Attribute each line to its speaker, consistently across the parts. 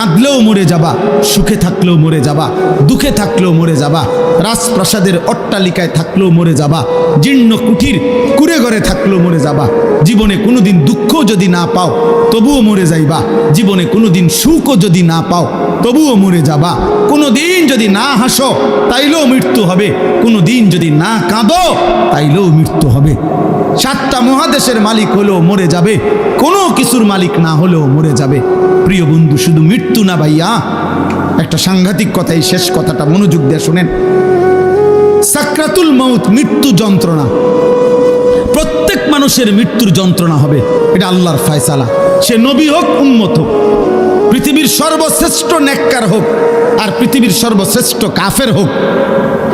Speaker 1: কাঁদলেও মরে যাবা, সুখে থাকলেও মরে যাবা, দুঃখে থাকলেও মরে যাবা, রাজপ্রাসাদের অট্টালিকায় থাকলেও মরে যাবা, জীর্ণ কুঠির কুড়ে ঘরে থাকলেও মরে যাবা। জীবনে কোনোদিন দুঃখ যদি না পাও তবুও মরে যাইবা, জীবনে কোনোদিন সুখও যদি না পাও তবুও মরে যাবা। কোনোদিন যদি না হাসো তাইলেও মৃত্যু হবে, কোনোদিন যদি না কাঁদো তাইলেও মৃত্যু হবে। 7টা মহাদেশের মালিক হলেও মরে যাবে, কোনো কিছুর মালিক না হলেও মরে যাবে। প্রিয় বন্ধু, শুধু মৃত্যু না ভাইয়া, একটা সাংঘাতিক কথা, এই শেষ কথাটা মনোযোগ দিয়ে শুনেন। সাকরাতুল মাউত, মৃত্যু যন্ত্রণা, প্রত্যেক মানুষের মৃত্যুর যন্ত্রণা হবে, এটা আল্লাহর ফয়সালা। সে নবী হোক, উম্মত হোক, পৃথিবীর সর্বশ্রেষ্ঠ নেককার হোক আর পৃথিবীর সর্বশ্রেষ্ঠ কাফের হোক,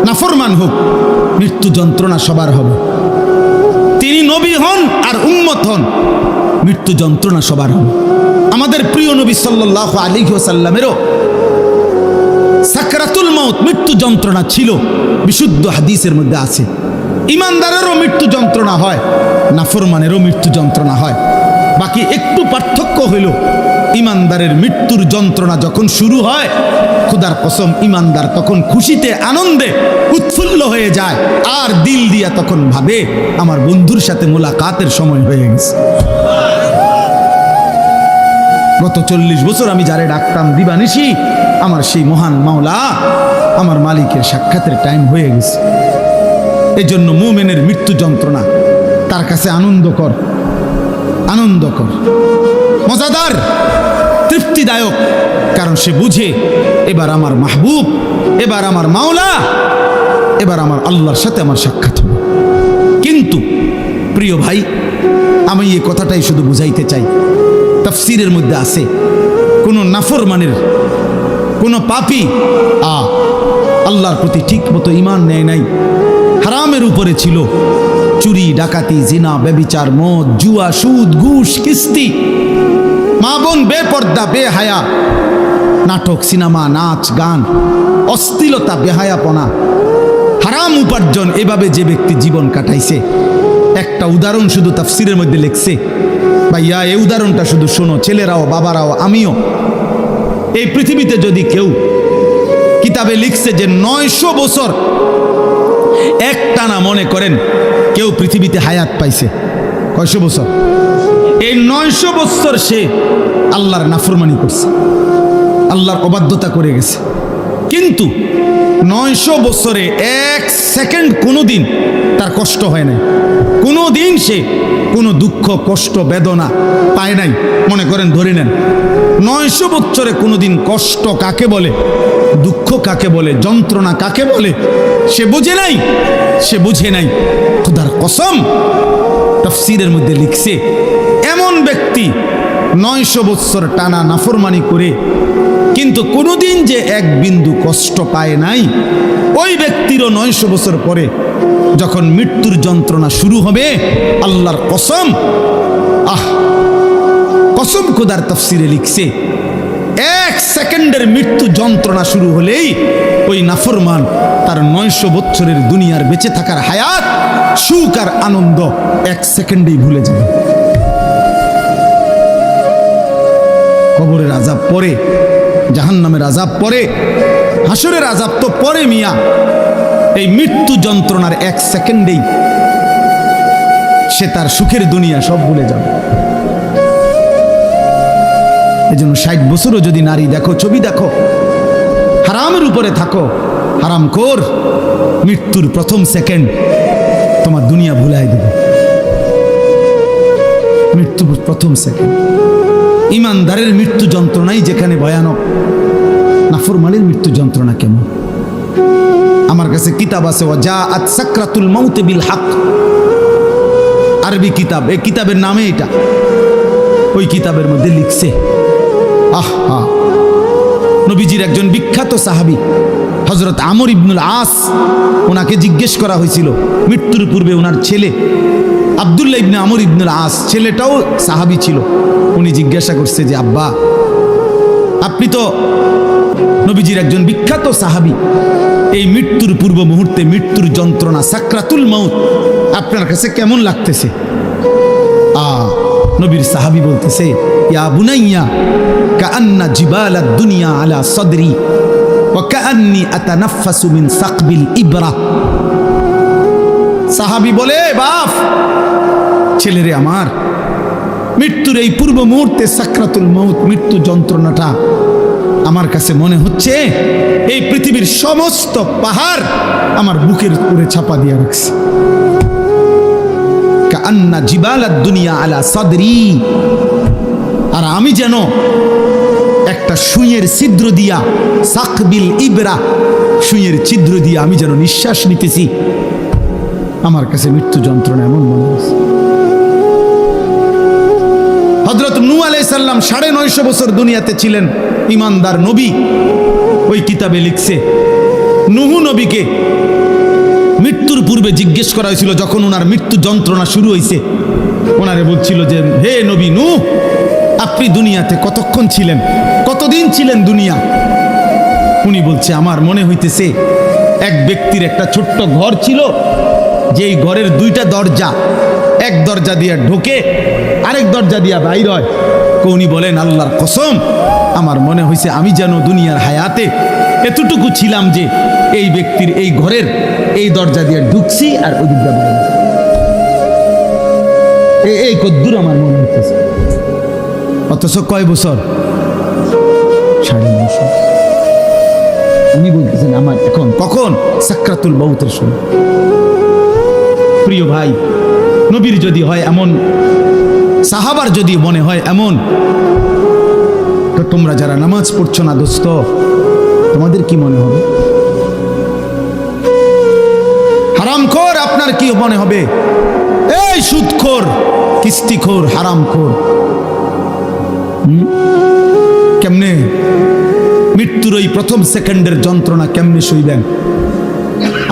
Speaker 1: নাফরমান হোক, মৃত্যু যন্ত্রণা সবার হবে। তিনি নবী হন আর উম্মত হন, মৃত্যু যন্ত্রণা সবার হবে। আমাদের প্রিয় নবী সাল্লাল্লাহু আলাইহি ওয়াসাল্লামেরও সাকরাতুল মাউত, মৃত্যু যন্ত্রণা ছিল, বিশুদ্ধ হাদিসের মধ্যে আছে। ইমানদারেরও মৃত্যু যন্ত্রণা হয়, নাফরমানেরও মৃত্যু যন্ত্রণা হয়। বাকি একটু পার্থক্য হইল, ইমানদারের মৃত্যুর যন্ত্রণা যখন শুরু হয়, খোদার কসম ইমানদার তখন খুশিতে আনন্দে উৎফুল্ল হয়ে যায়, আর দিল দিয়া তখন ভাবে আমার বন্ধুর সাথে মোলাকাতের সময় হয়ে গেছে। গত 40 বছর আমি যারে ডাকতাম দিবানিশি, আমার সেই মহান মাওলা, আমার মালিকের সাক্ষাতের টাইম হয়ে গেছে। এজন্য মুমিনের মৃত্যু যন্ত্রণা তার কাছে আনন্দকর, আনন্দকর, মজাদার, তৃপ্তিদায়ক, কারণ সে বুঝে এবার আমার মাহবুব, এবার আমার মাওলা, এবার আমার আল্লাহর সাথে আমার সাক্ষাৎ হবে। কিন্তু প্রিয় ভাই, আমি এই কথাটাই শুধু বুঝাইতে চাই, তাফসীরের মধ্যে আছে কোন নাফরমানের, কোন পাপী আল্লাহর প্রতি ঠিক মতো ঈমান নেয় নাই, হারামের উপরে ছিল, চুরি, ডাকাতি, জিনা, ব্যভিচার, মদ, জুয়া, সুদ, ঘুষ, কিস্তি, মা বোন বেপর্দা, বেহায়া, নাটক, সিনেমা, নাচ, গান, অশ্লীলতা, বেহায়াপনা, হারাম উপার্জন, এভাবে যে ব্যক্তি জীবন কাটাইছে, একটা উদাহরণ শুধু তাফসীরের মধ্যে লিখছে। ভাইয়া, এই উদাহরণটা শুধু শোনো, ছেলেরাও, বাবারাও, আমিও। এই পৃথিবীতে যদি কেউ, কিতাবে লিখছে যে 900 বছর একটানা, মনে করেন কেউ পৃথিবীতে হায়াত পাইছে, কয়শো বছর? এই 900 বছর সে আল্লাহর নাফরমানি করছে, আল্লাহর অবাধ্যতা করে গেছে। কিন্তু 900 বছরে 1 সেকেন্ড কোনোদিন তার কষ্ট হয় নাই, কোনোদিন সে কোনো দুঃখ, কষ্ট, বেদনা পায় নাই। মনে করেন, ধরে নেন 900 বছরে কোনোদিন কষ্ট কাকে বলে, দুঃখ কাকে বলে, যন্ত্রণা কাকে বলে সে বুঝে নাই, সে বুঝে নাই। খোদার কসম, তাফসীরের মধ্যে লিখছে, এমন ব্যক্তি 900 বছর টানা নাফরমানি করে কিন্তু কোনোদিন যে এক বিন্দু কষ্ট পায় নাই, ওই ব্যক্তিরও 900 বছর পরে যখন মৃত্যুর যন্ত্রণা শুরু হবে, আল্লাহর কসম, কসম খোদার তাফসীরে লিখছে, 1 সেকেন্ডের মৃত্যু যন্ত্রণা শুরু হলেই ওই নাফরমান তার 900 বছরের দুনিয়ার বেঁচে থাকার হায়াত, সুখ আর আনন্দ 1 সেকেন্ডেই ভুলে যাবে। কবরের আযাব পরে, জাহান্নামের আযাব পরে, হাসরের আযাব তো পরে মিয়া। এই মৃত্যু যন্ত্রণার 1 সেকেন্ডেই সে তার সুখের দুনিয়া সব ভুলে যাবে। এজন্য 60 বছরও যদি নারী দেখো, ছবি দেখো, হারামের উপরে থাকো, হারামখোর, মৃত্যুর প্রথম সেকেন্ড তোমার দুনিয়া ভুলাই দেবে। মৃত্যুর প্রথম সেকেন্ড। ইমানদারের মৃত্যু যন্ত্রণাই যেখানে ভয়ানক, নাফরমানের মৃত্যু যন্ত্রণা কেমন? আমার কাছে কিতাব আছে, ওয়াজাআত সাকরাতুল মাউত বিল হক, আরবি কিতাব, এই কিতাবের নামে এটা। ওই কিতাবের মধ্যে লিখছে, নবীজির একজন বিখ্যাত সাহাবী হযরত আমর ইবনুল আস, ওনাকে জিজ্ঞেস করা হয়েছিল মৃত্যুর পূর্বে, ওনার ছেলে আব্দুল্লাহ ইবনে আমর ইবনুল আস, ছেলেটাও সাহাবী ছিল। উনি জিজ্ঞাসা করছে যে, আব্বা, আপনি তো নবীজির একজন বিখ্যাত সাহাবী, এই মৃত্যুর পূর্ব মুহূর্তে মৃত্যুর যন্ত্রণা, সাকরাতুল মাউত আপনার কাছে কেমন লাগতেছে? নবীর সাহাবী বলতেছে, ইয়া বুনাইয়া, কাআন্না জিবালাদ দুনিয়া আলা সাদরি ওয়া কাআন্নি আতানাফাসু মিন সাকবিল ইবরা। সাহাবী বলে, বাপ ছেলেরে আমার, মৃত্যুর এই পূর্ব মুহূর্তে সাকরাতুল মউত, মৃত্যু যন্ত্রণাটা আমার কাছে মনে হচ্ছে এই পৃথিবীর সমস্ত পাহাড় আমার বুকের উপরে চাপা দিয়ে রাখছে। কাআন্না জিবালাদ দুনিয়া আলা সাদরি, আর আমি যেন একটা সুইয়ের ছিদ্র দিয়া, সাকবিল ইবরা, সুইয়ের ছিদ্র দিয়া আমি যেন নিঃশ্বাস নিতেছি। আমার কাছে মৃত্যু যন্ত্রণা এমন মনে হচ্ছে। হযরত নূহ আলাইহিস সালাম 950 বছর দুনিয়াতে ছিলেন, ইমানদার নবী। ওই কিতাবে লিখছে, নূহ নবীকে মৃত্যুর পূর্বে জিজ্ঞেস করা হয়েছিল, যখন ওনার মৃত্যু যন্ত্রণা শুরু হয়েছে, ওনারে বলছিল যে, হে নবী নূহ, আপনি দুনিয়াতে কতক্ষণ ছিলেন, কতদিন ছিলেন দুনিয়া? উনি বলছে, আমার মনে হইতেছে এক ব্যক্তির একটা ছোট্ট ঘর ছিল, যেই ঘরের 2টা দরজা, এক দরজা দিয়া ঢোকে, আরেক দরজা দিয়া বাইর হয়। উনি বলেন, আল্লাহর কসম, আমার মনে হয়েছে আমি যেন দুনিয়ার হায়াতে এতটুকু ছিলাম যে এই ব্যক্তির এই ঘরের এই দরজা দিয়ে ঢুকছি আর ওই দিকটা বাইরে, এই কদ্দুর আমার মনে হইতেছে। অথচ কয় বছর? 9.5 বছর। উনি বলতেছেন আমার এখন কখন? সাকরাতুল মউতের সময়। প্রিয় ভাই, নবীর যদি হয় এমন, সাহাবার যদি মনে হয় এমন, তো তোমরা যারা নামাজ পড়ছো না দোস্ত, তোমাদের কি মনে হবে? হারামখোর আপনার কি মনে হবে? এই সুদখোর, কিস্তিখোর, হারামখোর, কেমনে মৃত্যুর ওই প্রথম সেকেন্ডের যন্ত্রণা কেমনে সইলেন?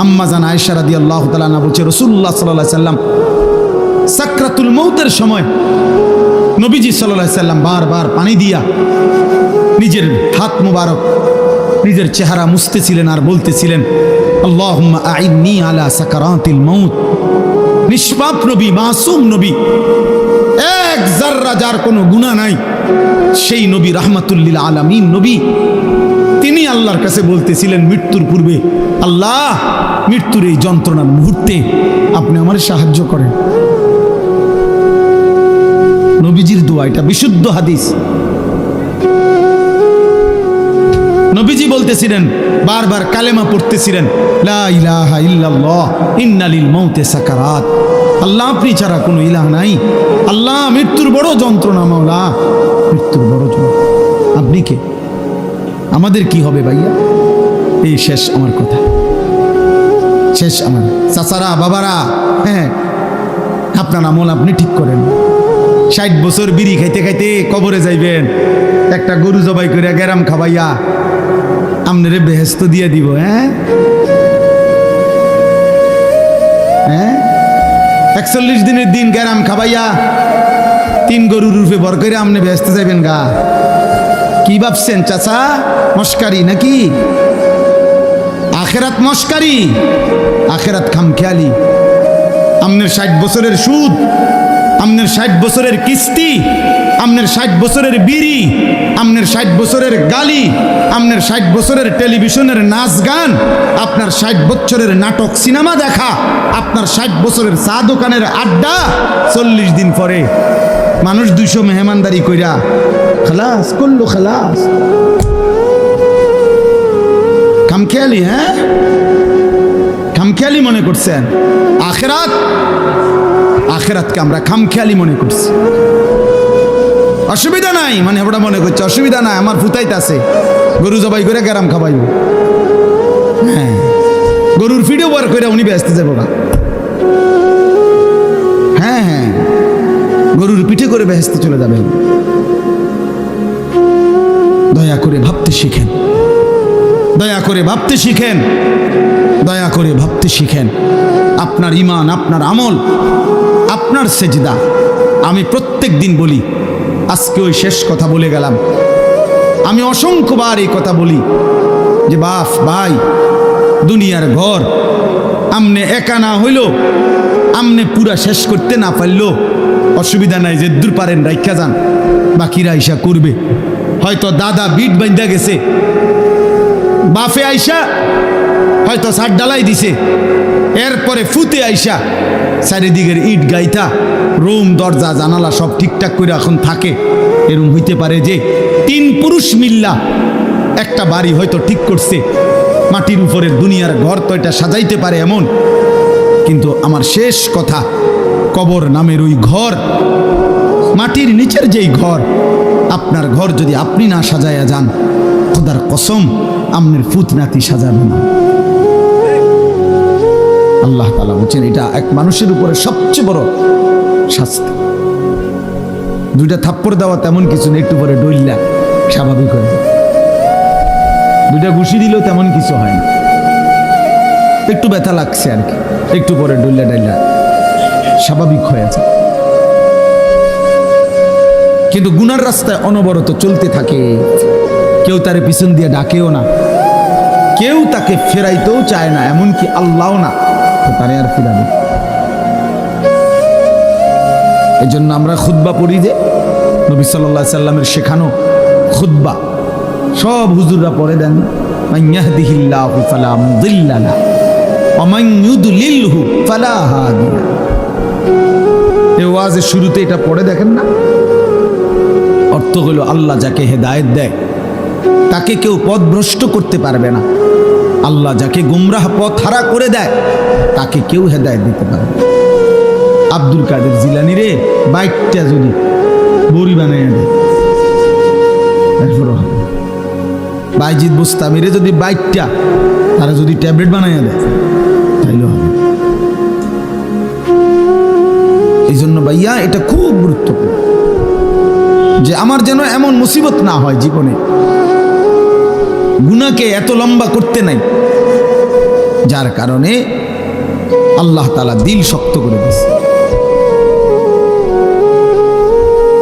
Speaker 1: আম্মা জান আয়েশা রাদিয়াল্লাহু তাআলা আনহা বলছে, রাসূলুল্লাহ সাল্লাল্লাহু আলাইহি সাল্লাম সাকরাতুল মউতের সময় নবীজি সাল্লাল্লাহু আলাইহি সাল্লাম বারবার পানি দিয়া নিজের হাত মুবারক, নিজের চেহারা মুছতেছিলেন আর বলতেছিলেন, আল্লাহুম্মা আইন্নি আলা সাকারাতিল মউত। নিষ্পাপ নবী, মাসুম নবী, এক যাররা যার কোনো গুনাহ নাই, সেই নবী রাহমাতুল লিল আলামিন নবী, তিনি আল্লাহর কাছে বলতেছিলেন মৃত্যুর পূর্বে, আল্লাহ, মৃত্যুর এই যন্ত্রণার মুহূর্তে আপনি আমার সাহায্য করেন। নবীজির দোয়া, এটা বিশুদ্ধ হাদিস। নবীজি বলতেছিলেন, বারবার কালেমা পড়তেছিলেন, লা ইলাহা ইল্লাল্লাহ ইন্না লিল মাউতি সাকারাত। আল্লাহ, আপনি ছাড়া কোনো ইলাহ নাই। আল্লাহ, মৃত্যুর বড় যন্ত্রণা, মাওলা, মৃত্যুর বড় যন্ত্রণা। আপনি কে? আমাদের কি হবে ভাইয়া? এই শেষ আমার কথা, শেষ আমার। চাচারা, বাবারা, হ্যাঁ, আপনার আমল আপনি ঠিক করেন। 60 বছর বিড়ি খাইতে খাইতে কবরে যাইবেন, একটা গরু জবাই করে গেরাম খাবাইয়া আপনারে বেহেশত দিয়ে দিব। হ্যাঁ হ্যাঁ, 41 দিনের দিন গেরাম খাবাইয়া 3 গরুর রূপে বর করে আপনি বেহেশতে যাইবেন গা? কি ভাবছেন চাচা? মস্কারি নাকি? আখেরাত মস্কারি, আখেরাত খামখেয়ালি। আপনার 60 বছরের সুদ, আপনার 60 বছরের কিস্তি, আপনার 60 বছরের বিড়ি, আপনার 60 বছরের গালি, আপনার 60 বছরের টেলিভিশনের নাচ গান, আপনার 60 বছরের নাটক সিনেমা দেখা, আপনার 60 বছরের চা দোকানের আড্ডা, 40 দিন পরে মানুষ 200 মেহমানদারি কইরা খালাস করলো, খালাস। খামখেয়ালি, হ্যাঁ, খামখেয়ালি মনে করছেন। আখেরাত, আখেরাতকে আমরা খামখেয়ালি মনে করছি। অসুবিধা নাই, মানে ওটা মনে করছে অসুবিধা নাই, আমার ফুতাইতে আছে, গরু জবাই করে গেরাম খাবাইব। হ্যাঁ, গরুর ফিডও বার করে উনি ব্যস্ত যাবো না। হ্যাঁ হ্যাঁ, গরুর পিঠে করে বেহেশতে চলে যাবেন। দয়া করে ভাবতে শিখেন, দয়া করে ভাবতে শিখেন, দয়া করে ভাবতে শিখেন। আপনার ঈমান, আপনার আমল, আপনার সেজদা। আমি প্রত্যেক দিন বলি, আজকে ওই শেষ কথা বলে গেলাম। আমি অসংখ্যবার এই কথা বলি যে বাপ ভাই, দুনিয়ার ঘর আমনে একা না হইল, আমনে পুরা শেষ করতে না পারল অসুবিধা নাই, যে দূর পারেন রাইখা যান, বাকিরা ইসা করবে। হয়তো দাদা বিট বাঁধা গেছে, বাফে আইসা হয়তো ছাদ ডালাই দিছে, এরপরে ফুতে আইসা চারিদিকের ইট গাইথা রুম দরজা জানালা সব ঠিকঠাক করে এখন থাকে। এরকম হইতে পারে যে 3 পুরুষ মিল্লা একটা বাড়ি হয়তো ঠিক করছে, মাটির উপরের দুনিয়ার ঘর তো এটা সাজাইতে পারে এমন। কিন্তু আমার শেষ কথা, কবর নামের ওই ঘর, মাটির নিচের যেই ঘর, আপনার ঘর যদি আপনি না সাজায়া যান, খোদার কসম আপনার ফুতনাতি সাজাবে না। আল্লাহ তাআলা বলছেন এটা এক মানুষের উপরে সবচেয়ে বড় শাস্তি। 2টা থাপ্পড় দেওয়া তেমন কিছু নেই, একটু পরে ডইল্লা স্বাভাবিক হয়ে যায়। 2টা ঘুষি দিলেও তেমন কিছু হয় না, একটু ব্যথা লাগছে আর কি, একটু পরে ডইল্লা ডাইল্লা স্বাভাবিক হয়ে যায়। কিন্তু গুনার রাস্তায় অনবরত চলতে থাকে, কেউ তার পিছন দিয়ে ডাকেও না, কেউ তাকে ফেরাইতেও চায় না, এমনকি আল্লাহও না তারে আর ফিরাবে। এই জন্য আমরা খুতবা পড়ি যে নবী সাল্লাল্লাহু আলাইহি সাল্লামের শেখানো খুতবা সব হুজুররা পড়ে দেন, মান ইয়াহদিহিল্লাহু ফালা মুদিল্লা লাহু ওয়া মান ইউদ্লিলহু ফালা হাদিয়া। এই ওয়াজের শুরুতে এটা পড়ে দেখেন না? অর্থ হলো আল্লাহ যাকে হেদায়েত দেয় তাকে কেউ পথভ্রষ্ট করতে পারবে না, আল্লাহ যাকে গুমরাহ পথ হারা করে দেয় তাকে কেউ হেদায়েত দিতে পারবে না। আব্দুল কাদের জিলানী রে বাইকটা যদি বড়ি বানিয়ে দেয় বাইজিদ বুস্তামিরে যদি বাইকটা তারা যদি ট্যাবলেট বানিয়ে দেয় তাইলে হবে। এই জন্য ভাইয়া এটা খুব গুরুত্বপূর্ণ যে আমার যেন এমন মুসিবত না হয় জীবনে, গুনাহকে এত লম্বা করতে নাই, যার কারণে আল্লাহ তাআলা দিল শক্ত করে দিয়েছে।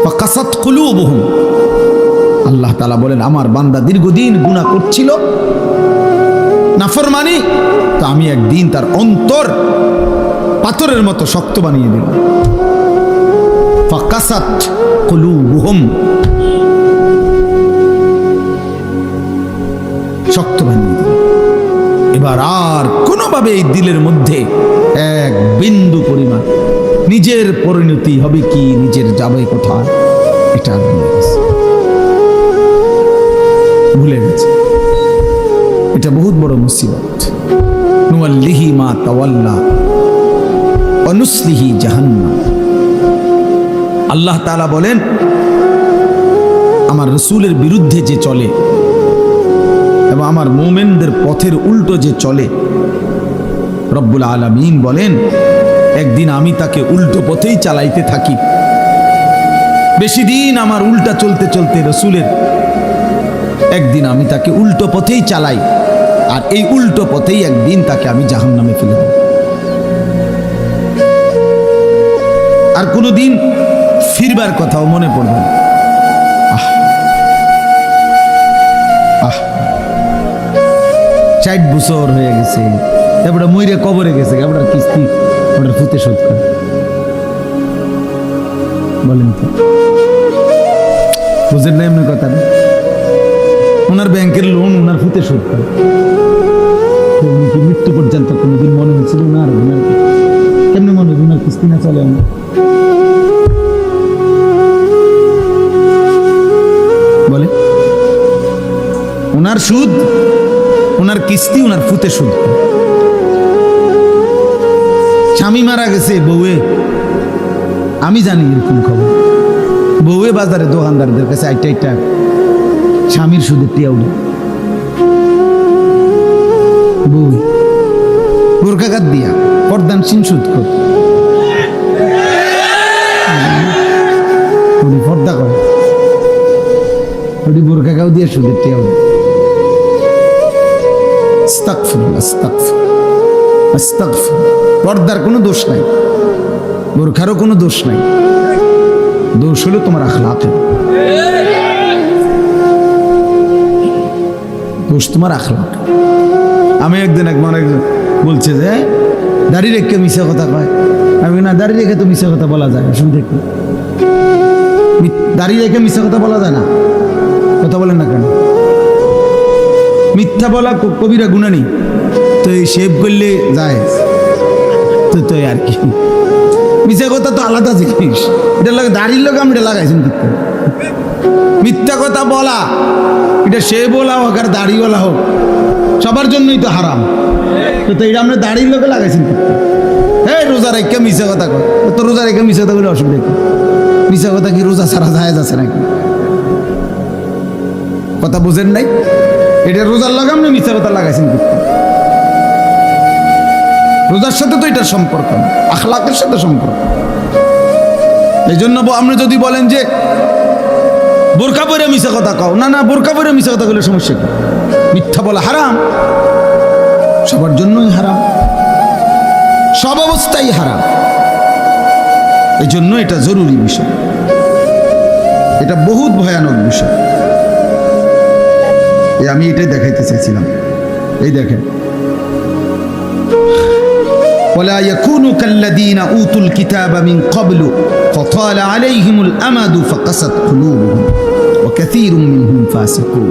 Speaker 1: ফাকাসাত কুলুবুহুম, আল্লাহ তাআলা বলেন আমার বান্দা দীর্ঘদিন গুনাহ করছিল, নাফরমানি, তো আমি একদিন তার অন্তর পাথরের মতো শক্ত বানিয়ে দিলাম। ফাকাসাত কুলুবুহুম, শক্ত বানিয়ে দিলাম। এবার আর কোনোভাবে এই দিলের মধ্যে এক বিন্দু পরিমাণ নিজের পরিণতি হবে কি, নিজের যাবে কোথায়, এটা ভুলে গেছে। এটা বহুত বড় মুসিবত। নুওয়াল্লিহি মা তাওয়াল্লা ওয়া নুসলিহি জাহান্নাম। আল্লাহ তাআলা বলেন আমার রাসূলের বিরুদ্ধে যে চলে এবং আমার মুমিনদের পথের উল্টো যে চলে, রব্বুল আলামিন বলেন একদিন আমি তাকে উল্টো পথেই চালাইতে থাকি। বেশি দিন আমার উল্টা চলতে চলতে রাসূলের একদিন আমি তাকে উল্টো পথেই চালাই, আর এই উল্টো পথেই একদিন তাকে আমি জাহান্নামে ফেলে দেব। আর কোনোদিন ফিরবার কথাও মনে পড়বে না। 60 বছর হয়ে গেছে, এবারে মইরে কবরে গেছে, এবার কিস্তি ওটার ফুতে শোধ করে বলেন তো, বুঝেন না এমনি কথা না? ওনার ব্যাংকের লোন ওনার ফুতে শোধ করে, মৃত্যু পর্যন্ত কোনোদিন মনে হয়েছিল না? আর ওনার কেমনি মনে হয় ওনার কিস্তি না চলে? বলে ওনার সুদ, ওনার কিস্তি, ওনার ফুতে সুদ। স্বামী মারা গেছে, বউয়ে, আমি জানি এরকম খবর, বউয়ে বাজারে দোকানদারদের কাছে একটা স্বামীর সুদের টিয়া উঠে, বউ বোরকাঘাত দিয়া পর্দানসীন সুদ কর, পর্দা করে বোরকাঘাও দিয়ে সুদের টিয়া উঠে। পর্দার কোনো দোষ নাই, বোরখারও কোনো দোষ নাই, দোষ হলো তোমার আখলাকে, দোষ তোমার আখলাক। আমি একদিন একজন বলছে যে দাঁড়িয়ে রেখে মিশা কথা কয়, আমি না দাঁড়িয়ে রেখে তো মিশা কথা বলা যায়, অসুবিধা কি? দাঁড়িয়ে রেখে মিশা কথা বলা যায় না, কথা বলেন না কেন? মিথ্যা বলা কবিরা গুনাহ নেই, তো এই শেভ করলে যায় তো তো আর কি। মিথ্যা কথা তো আলাদা জিনিস, এটা লাগে দাড়ির লোক আমি এটা লাগাইছেন। মিথ্যা কথা বলা এটা সে বলা হোক আর দাড়ি বলা হোক সবার জন্যই তো হারাম। তো এটা আমরা দাড়ির লোকে লাগাইছেন। হ্যাঁ, রোজা রেখে মিথ্যা কথা কর, তো রোজা রেখে মিথ্যা কথা বলে অসুবিধা কি? মিথ্যা কথা কি রোজা ছাড়া যায় যাচ্ছে নাকি? কথা বুঝেন নাই? এটা রোজার লাগাম না, মিথ্যা কথা লাগাইছেন। রোজার সাথে তো এটার সম্পর্ক না, আখলাকের সাথে সম্পর্ক। এই জন্য আপনি যদি বলেন যে বোরকা পরে মিথ্যা কথা কও, না না, বোরকা পরে মিথ্যা কথা বলে সমস্যা কি? মিথ্যা বলা হারাম, সবার জন্যই হারাম, সব অবস্থায় হারাম। এই জন্য এটা জরুরি বিষয়, এটা বহুত ভয়ানক বিষয়। আমি এটাই দেখাইতে চাইছিলাম। এই দেখেন, ولا يكونوا كالذين اوتوا الكتاب من قبل فطال عليهم الامد فقست قلوبهم وكثير منهم فاسقون।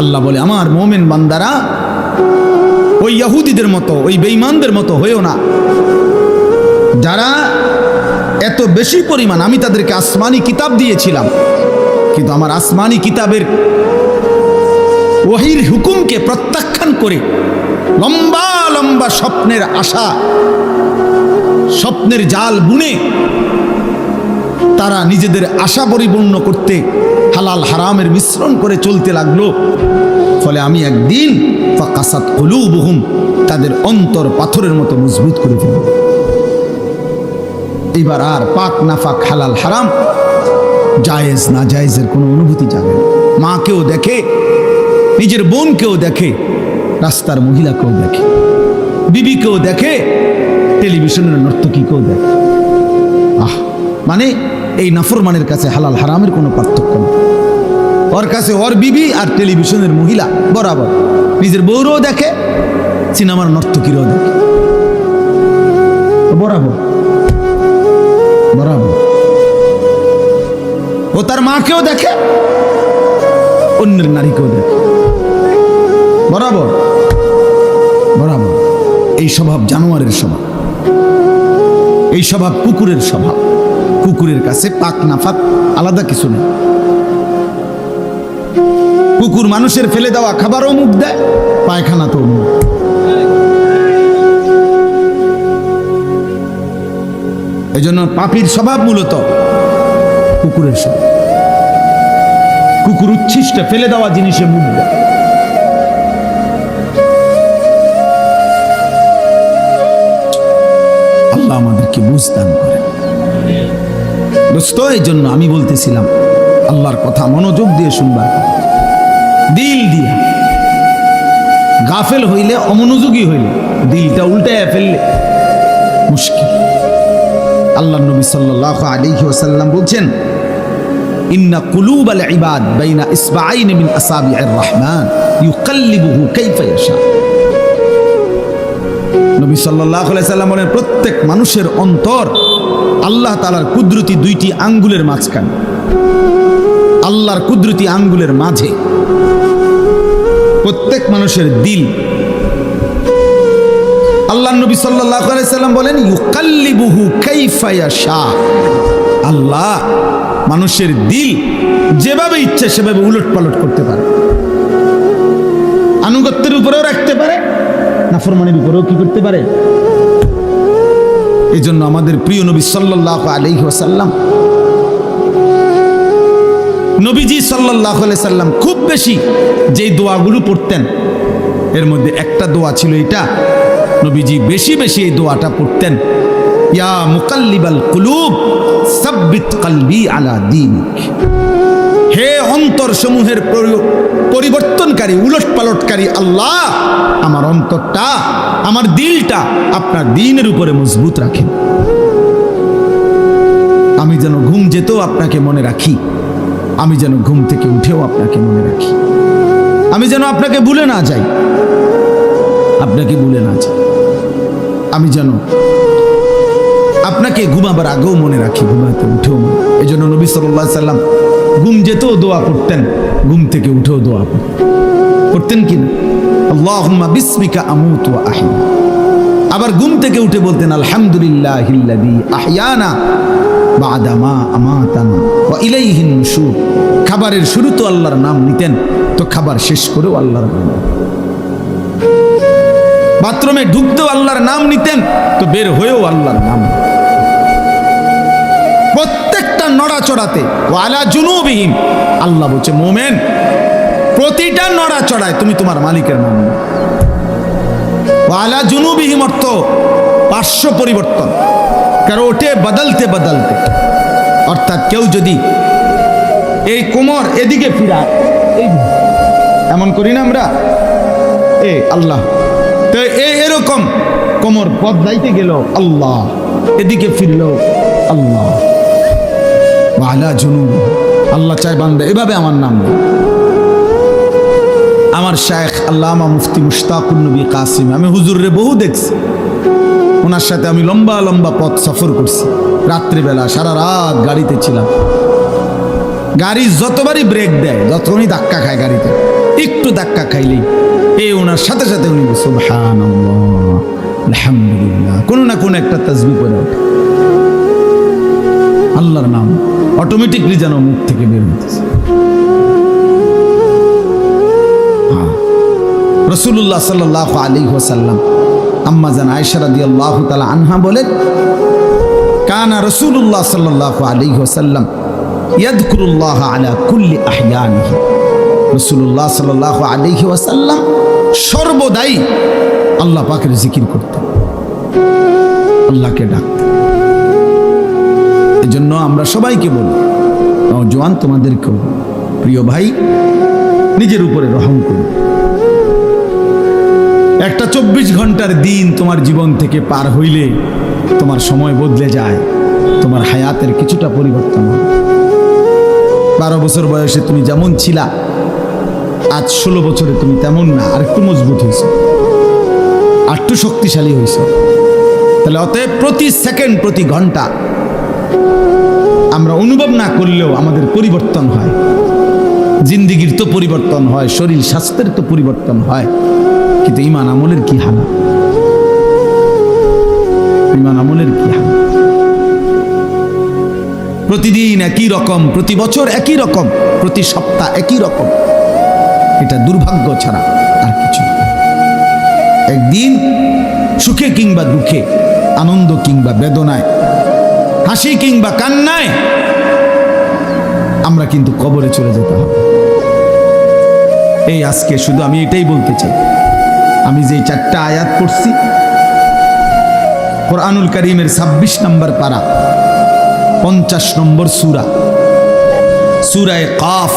Speaker 1: আল্লাহ বলে, আমার মুমিন বান্দারা ওই ইহুদিদের মতো, ওই বেঈমানদের মতো হয়েও না, যারা এত বেশি পরিমাণ, আমি তাদেরকে আসমানি কিতাব দিয়েছিলাম, কিন্তু আমার আসমানি কিতাবের ওহীর হুকুমকে প্রত্যাখ্যান করে লম্বা লম্বা স্বপ্নের আশা, স্বপ্নের জাল বুনে তারা নিজেদের আশা পরিপূর্ণ করতে হালাল হারামের মিশ্রণ করে চলতে লাগলো। ফলে আমি একদিন ফাকাসাত কুলুবুহুম, তাদের অন্তর পাথরের মতো মজবুত করে ফেলব। এবার আর পাক নাফাক হালাল হারাম, জায়েজ না জায়েজের কোনো অনুভূতি যাবে না। মাকেও দেখে, নিজের বোনকেও দেখে, রাস্তার মহিলাকেও দেখে, বিবিকেও দেখে, টেলিভিশনের নর্তকীকেও দেখে। মানে এই নাফরমানের কাছে হালাল হারামের কোনো পার্থক্য নেই। ওর কাছে ওর বিবি আর টেলিভিশনের মহিলা বরাবর, নিজের বউরও দেখে, সিনেমার নর্তকীরও দেখে, বরাবর বরাবর। ও তার মাকেও দেখে, অন্যের নারীকেও দেখে, বরাবর বরাবর। এই স্বভাব জানোয়ারের স্বভাব, এই স্বভাব কুকুরের স্বভাব। কুকুরের কাছে পাক নাফাক আলাদা কিছু নেই। কুকুর মানুষের ফেলে দেওয়া খাবারও মুখ দেয়, পায়খানা তো মুখ। এই জন্য পাপীর স্বভাব মূলত কুকুরের স্বভাব। কুকুর উচ্ছিষ্ট ফেলে দেওয়া জিনিসে মুখ দেয়। আল্লাহ আমাদেরকে বুঝ দান করে। দোস্ত, এই জন্য আমি বলতেছিলাম, আল্লাহর কথা মনোযোগ দিয়ে শুনবার, দিল দিয়ে। গাফেল হইলে, অমনোযোগী হইলে, দিলটা উল্টায় ফেললে মুশকিল। আল্লাহর নবী সাল্লাল্লাহু আলাইহি ওয়াসাল্লাম বলছেন, ইন্না কুলুবাল ইবাদ বাইনা ইসবাআইন মিন আসাবি'ir রহমান ইউকাল্লিবুহু কাইফা ইয়াশা। নবী সাল্লাল্লাহু আলাইহি ওয়াসাল্লাম বলেন, প্রত্যেক মানুষের অন্তর আল্লাহ তাআলার কুদরতি দুইটি আঙ্গুলের মাঝখানে, আল্লাহর কুদরতি আঙ্গুলের মাঝে। প্রত্যেক মানুষের দিল, আল্লাহ নবী সাল্লাল্লাহু আলাইহি ওয়াসাল্লাম বলেন, ইউকাল্লিবুহু কাইফা ইয়াশা। আল্লাহ মানুষের দিল যেভাবে ইচ্ছে সেভাবে উলট পালট করতে পারে। আনুগত্যের উপরেও রাখতে পারে, নাফরমানির উপরেও কি করতে পারে। এই জন্য আমাদের প্রিয় নবী সাল্লাল্লাহু আলাইহি ওয়াসাল্লাম, নবীজি সাল্লাল্লাহু আলাইহি ওয়াসাল্লাম খুব বেশি যেই দোয়াগুলো পড়তেন, এর মধ্যে একটা দোয়া ছিল এটা। নবীজি বেশি বেশি এই দোয়াটা পড়তেন, ইয়া মুকাল্লিবাল কুলুব সাব্বিত কলবি আলা দীনিক। হে অন্তর সমূহের পরিবর্তনকারী, উলট পালটকারী আল্লাহ, আমার অন্তরটা, আমার দিলটা আপনার দ্বীনের উপরে মজবুত রাখেন। আমি যেন ঘুম যেতেও আপনাকে মনে রাখি, আমি যেন ঘুম থেকে উঠেও আপনাকে মনে রাখি, আমি যেন আপনাকে ভুলে না যাই, আপনাকে ভুলে না যাই, আমি যেন আপনাকে ঘুমাবার আগেও মনে রাখি, ঘুমাতে উঠেও মনে। এই জন্য নবী সাল্লাল্লাহু আলাইহি ওয়াসাল্লাম ঘুম যেতেও দোয়া করতেন, ঘুম থেকে উঠেও দোয়া করতেন কিনা? আল্লাহুম্মা বিসমিকা আমুতু ওয়া আহয়া। আবার ঘুম থেকে উঠে বলতেন আলহামদুলিল্লাহিল্লাযী আহয়ানা বা'দা মা আমাতানা ওয়া ইলাইহিন নুশুর। খাবারের শুরু তো আল্লাহর নাম নিতেন, তো খাবার শেষ করেও আল্লাহর নাম। বাথরুমে ঢুকতেও আল্লাহর নাম নিতেন, তো বের হয়েও আল্লাহর নাম। প্রত্যেকটা নড়াচড়াতে ওয়ালা জুনুবিহিম, আল্লাহ বলছে মুমিন প্রতিটা নড়াচড়ায় তুমি তোমার মালিকের নাম নাও। ওয়ালা জুনুবিহিম অর্থ পার্শ্ব পরিবর্তন, কারণ ওঠে বদলতে বদলতে। অর্থাৎ কেউ যদি এই কোমর এদিকে ফিরায়, এই এমন করি না আমরা, আল্লাহ, তো এরকম কোমর বদলাইতে গেল আল্লাহ, এদিকে ফিরল আল্লাহ। ওয়ালা জুনুব, আল্লাহ চাই বান্দা এভাবে আমার নাম নেই। আমার শায়েখ আল্লামা মুফতি মুশতাকুন নবী কাসিম, আমি হুজুরে বহু দেখছি, ওনার সাথে আমি লম্বা লম্বা পথ সফর করছি। রাত্রিবেলা সারা রাত গাড়িতে ছিলাম, গাড়ি যতবারই ব্রেক দেয়, যতই ধাক্কা খায় গাড়িতে, একটু ধাক্কা খাইলেই ওনার সাথে সাথে উনি সুবহানাল্লাহ আলহামদুলিল্লাহ কোনো না কোনো একটা তাসবিহ পড়ে ওঠে, আল্লাহর নাম অটোমেটিকলি যেন মুখ থেকে বের হতেছে। রাসূলুল্লাহ সাল্লাল্লাহু আলাইহি ওয়াসাল্লাম আম্মা জান আয়েশা রাদিয়াল্লাহু তাআলা আনহা বলেন, কানা রাসূলুল্লাহ সাল্লাল্লাহু আলাইহি ওয়াসাল্লাম ইয়াযকুরুল্লাহ আলা কুল্লি আহয়ানিহি। রাসূলুল্লাহ সাল্লাল্লাহু আলাইহি ওয়াসাল্লাম সর্বদাই আল্লাহ পাকের জিকির করতেন, আল্লাহকে ডাকতেন। এজন্য আমরা সবাইকে বলি, নওজোয়ান তোমাদেরকেও, প্রিয় ভাই, নিজের উপরে রহম করুন। একটা 24 ঘন্টার দিন তোমার জীবন থেকে পার হইলে তোমার সময় বদলে যায়, তোমার হায়াতের কিছুটা পরিবর্তন হয়। 12 বছর বয়সে তুমি যেমন ছিলা, আজ 16 বছরে তুমি তেমন না, আর একটু মজবুত হয়েছে, আর একটু শক্তিশালী হয়েছে। তাহলে অতএব প্রতি সেকেন্ড, প্রতি ঘন্টা আমরা অনুভব না করলেও আমাদের পরিবর্তন হয়। জিন্দিগির তো পরিবর্তন হয়, শরীর স্বাস্থ্যের তো পরিবর্তন হয়, কিন্তু ঈমান আমলের কি হাল? ঈমান আমলের কি হাল? প্রতিদিন একই রকম, প্রতি বছর একই রকম, প্রতি সপ্তাহ একই রকম। এটা দুর্ভাগ্য ছাড়া আর কিছু। একদিন সুখে কিংবা দুঃখে, আনন্দ কিংবা বেদনায়, হাসি কিংবা কান্নায় আমরা কিন্তু কবরে চলে যেতে হবে। এই আজকে শুধু আমি এটাই বলতে চাই, আমি যে 4টা আয়াত পড়ছি, কোরআনুল কারীমের 26 নম্বর পারা, 50 নম্বর সূরা, সূরায়ে কাফ।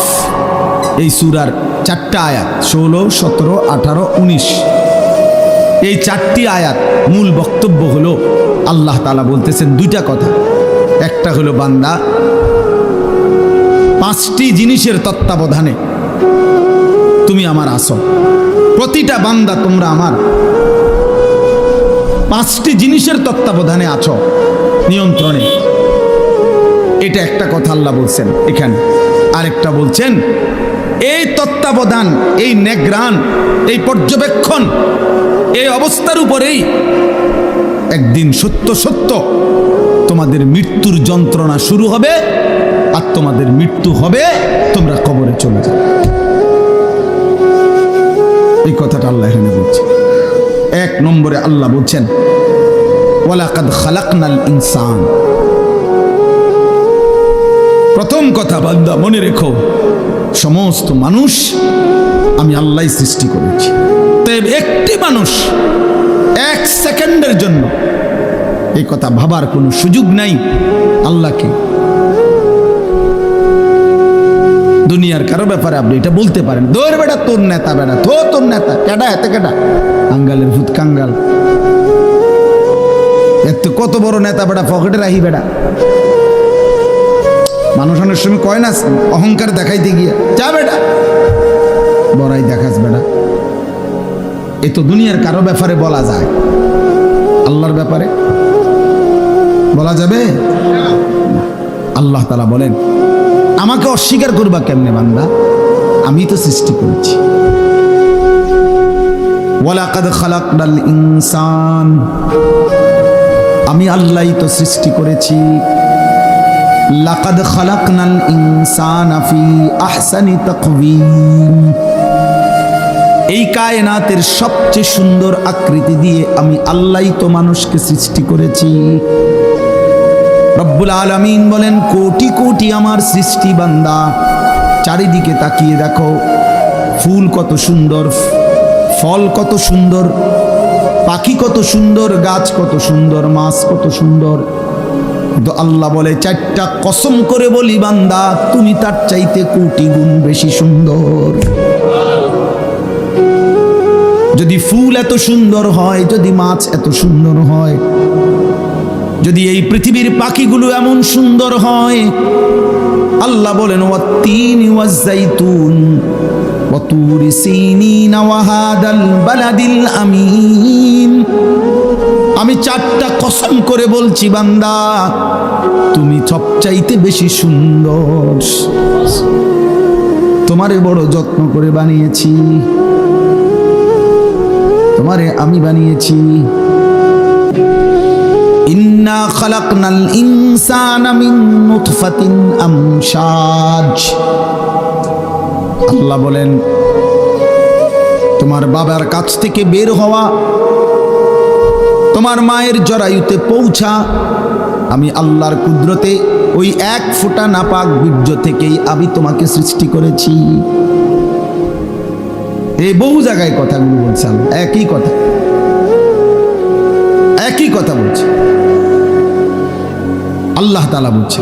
Speaker 1: এই সূরার 4টা আয়াত 16, 17, 18, 19। এই 4টি আয়াত মূল বক্তব্য হলো আল্লাহ তাআলা বলতেছেন 2টা কথা। একটা হলো বান্দা 5টি জিনিসের তত্ত্বাবধানে তুমি আমার আসো, প্রতিটা বান্দা তোমরা আমার 5টি জিনিসের তত্ত্বাবধানে আছো, নিয়ন্ত্রণে। এটা একটা কথা আল্লাহ বলছেন এখানে। আরেকটা বলছেন এই তত্ত্বাবধান, এই নেগ্রান, এই পর্যবেক্ষণ, এই অবস্থার উপরেই একদিন সত্য সত্য তোমাদের মৃত্যুর যন্ত্রণা শুরু হবে, আর তোমাদের মৃত্যু হবে, তোমরা কবরে চলে যাবে। এই কথাটা আল্লাহ এখানে বলছে। 1 নম্বরে আল্লাহ বলছেন ওয়ালাকাদ খালাকনাল ইনসান। প্রথম কথা বান্দা মনে রেখো, সমস্ত মানুষ আমি আল্লাহই সৃষ্টি করেছি। তবে একটি মানুষ 1 সেকেন্ডের জন্য এই কথা ভাবার কোনো সুযোগ নাই আল্লাহকে। দুনিয়ার কারো ব্যাপারে আপনি এটা বলতে পারেন, দৌড় বেটা তোর নেতা, বেটা তোর নেতা, কেডা এতে কেডা, কাঙ্গালের ভূত কাঙ্গাল, এত কত বড় নেতা বেটা, পকেটে রাখি বেটা। মানুষ অনেক সময় কয় না অহংকার দেখাইতে গিয়ে, যা বেটা বড়াই দেখাস বেটা। এ তো দুনিয়ার কারো ব্যাপারে বলা যায়, আল্লাহর ব্যাপারে বলা যাবে? আল্লাহ তাআলা বলেন আমাকে অস্বীকার করবা কেমনে বান্দা? আমি তো সৃষ্টি করেছি। ওয়ালাকাদ খালাকনাল ইনসান, আমি আল্লাহই তো সৃষ্টি করেছি। লাকাদ খালাকনাল ইনসানা ফি আহসানি তাকওয়িম, এই কায়নাতের সবচেয়ে সুন্দর আকৃতি দিয়ে আমি আল্লাহই তো মানুষকে সৃষ্টি করেছি। রব্বুল আলামিন বলেন, কোটি কোটি আমার সৃষ্টি বান্দা, চারিদিকে তাকিয়ে দেখো, ফুল কত সুন্দর, ফল কত সুন্দর, পাখি কত সুন্দর, গাছ কত সুন্দর, মাছ কত সুন্দর। কিন্তু আল্লাহ বলে, চারটা কসম করে বলি বান্দা, তুমি তার চাইতে কোটি গুণ বেশি সুন্দর। যদি ফুল এত সুন্দর হয়, যদি মাছ এত সুন্দর হয়, যদি এই পৃথিবীর পাখিগুলো এমন সুন্দর হয়, আল্লাহ বলেন, ওয়াত্তিনি ওয়াজ্জাইতুন ওয়া তুরি সিনিন ওয়া হাদাল বালাদিল আমিন, আমি চারটা কসম করে বলছি বান্দা, তুমি সবচাইতে বেশি সুন্দর। তোমারে বড় যত্ন করে বানিয়েছি, তোমারে আমি বানিয়েছি। ইন্না খালাকনাল ইনসানা মিন নুতফাতিন আমশাজ, আল্লাহ বলেন, তোমার বাবার কাছ থেকে বের হওয়া, তোমার মায়ের জরায়ুতে পৌঁছা, আমি আল্লাহর কুদরতে ওই এক ফোঁটা নাপাক বীর্য থেকেই আমি তোমাকে সৃষ্টি করেছি। এই বহু জায়গায় কথাগুলো বলছে, একই কথা, একই কথা বলছে। আল্লাহ তাআলা বলছে,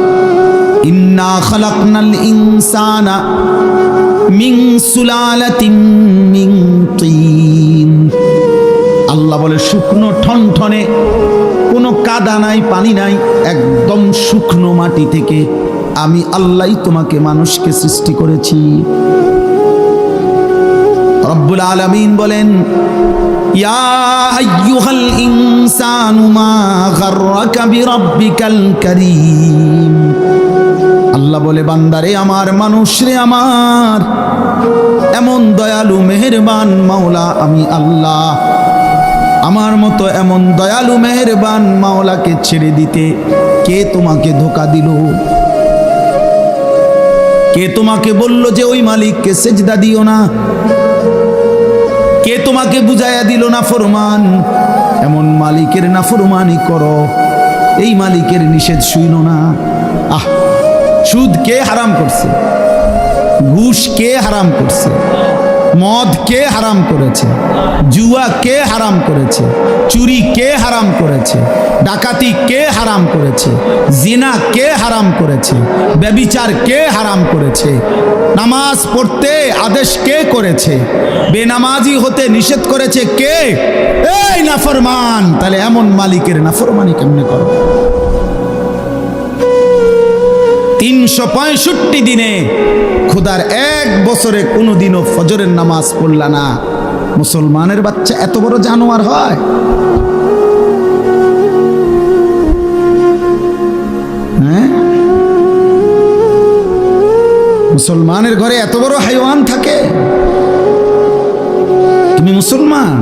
Speaker 1: ইন্না খালাকনাল ইনসানা মিন সুলালাতিন মিন তিন, আল্লাহ বলে, শুকনো ঠনঠনে, কোনো কাদা নাই, পানি নাই, একদম শুকনো মাটি থেকে আমি আল্লাহই তোমাকে মানুষকে সৃষ্টি করেছি। রব্বুল আলামিন বলেন, ইয়া আইয়ুহাল ইনসানু মা গাররাকা বিরাব্বিকাল কারীম, আল্লাহ বলে, বান্দারে আমার, মানুষরে আমার, এমন দয়ালু মেহেরবান মাওলা আমি আল্লাহ। আমার মতো এমন দয়ালু মেহেরবান মাওলাকে ছেড়ে দিতে কে তোমাকে ধোঁকা দিল? কে তোমাকে বলল যে ওই মালিককে সেজদা দিও না? কে তোমাকে বুঝাইয়া দিল না ফরমান? এমন মালিকের নাফরমানি করো, এই মালিকের নিষেধ শুইনো না। আহ, সুদ কে হারাম করছে? ঘুষ কে হারাম করছে? মদ কে হারাম করেছে? জুয়া কে হারাম করেছে? চুরি কে হারাম করেছে? ডাকাতি কে হারাম করেছে? জিনা কে হারাম করেছে? ব্যভিচার কে হারাম করেছে? নামাজ পড়তে আদেশ কে করেছে? বেনামাজি হতে নিষেধ করেছে কে? এই নাফরমান। তাহলে এমন মালিকের নাফরমানি কেমনে করো? 365 দিনে খোদার এক বছরে কোনোদিনও ফজরের নামাজ পড়লা না, মুসলমানের বাচ্চা এত বড় জানোয়ার হয়? হ্যাঁ, মুসলমানের ঘরে এত বড় হাইওয়ান থাকে? তুমি মুসলমান?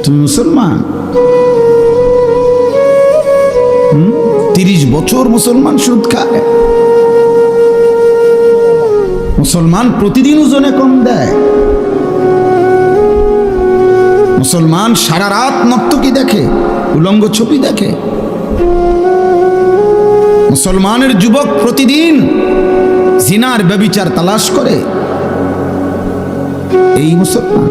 Speaker 1: তুমি মুসলমান? 30 বছর মুসলমান সুদ খায়। মুসলমান প্রতিদিন ওজনে কম দেয়। মুসলমান সারা রাত নর্তকী দেখে, উলঙ্গ ছবি দেখে। মুসলমানের যুবক প্রতিদিন জিনার ব্যভিচার তালাশ করে। এই মুসলমান।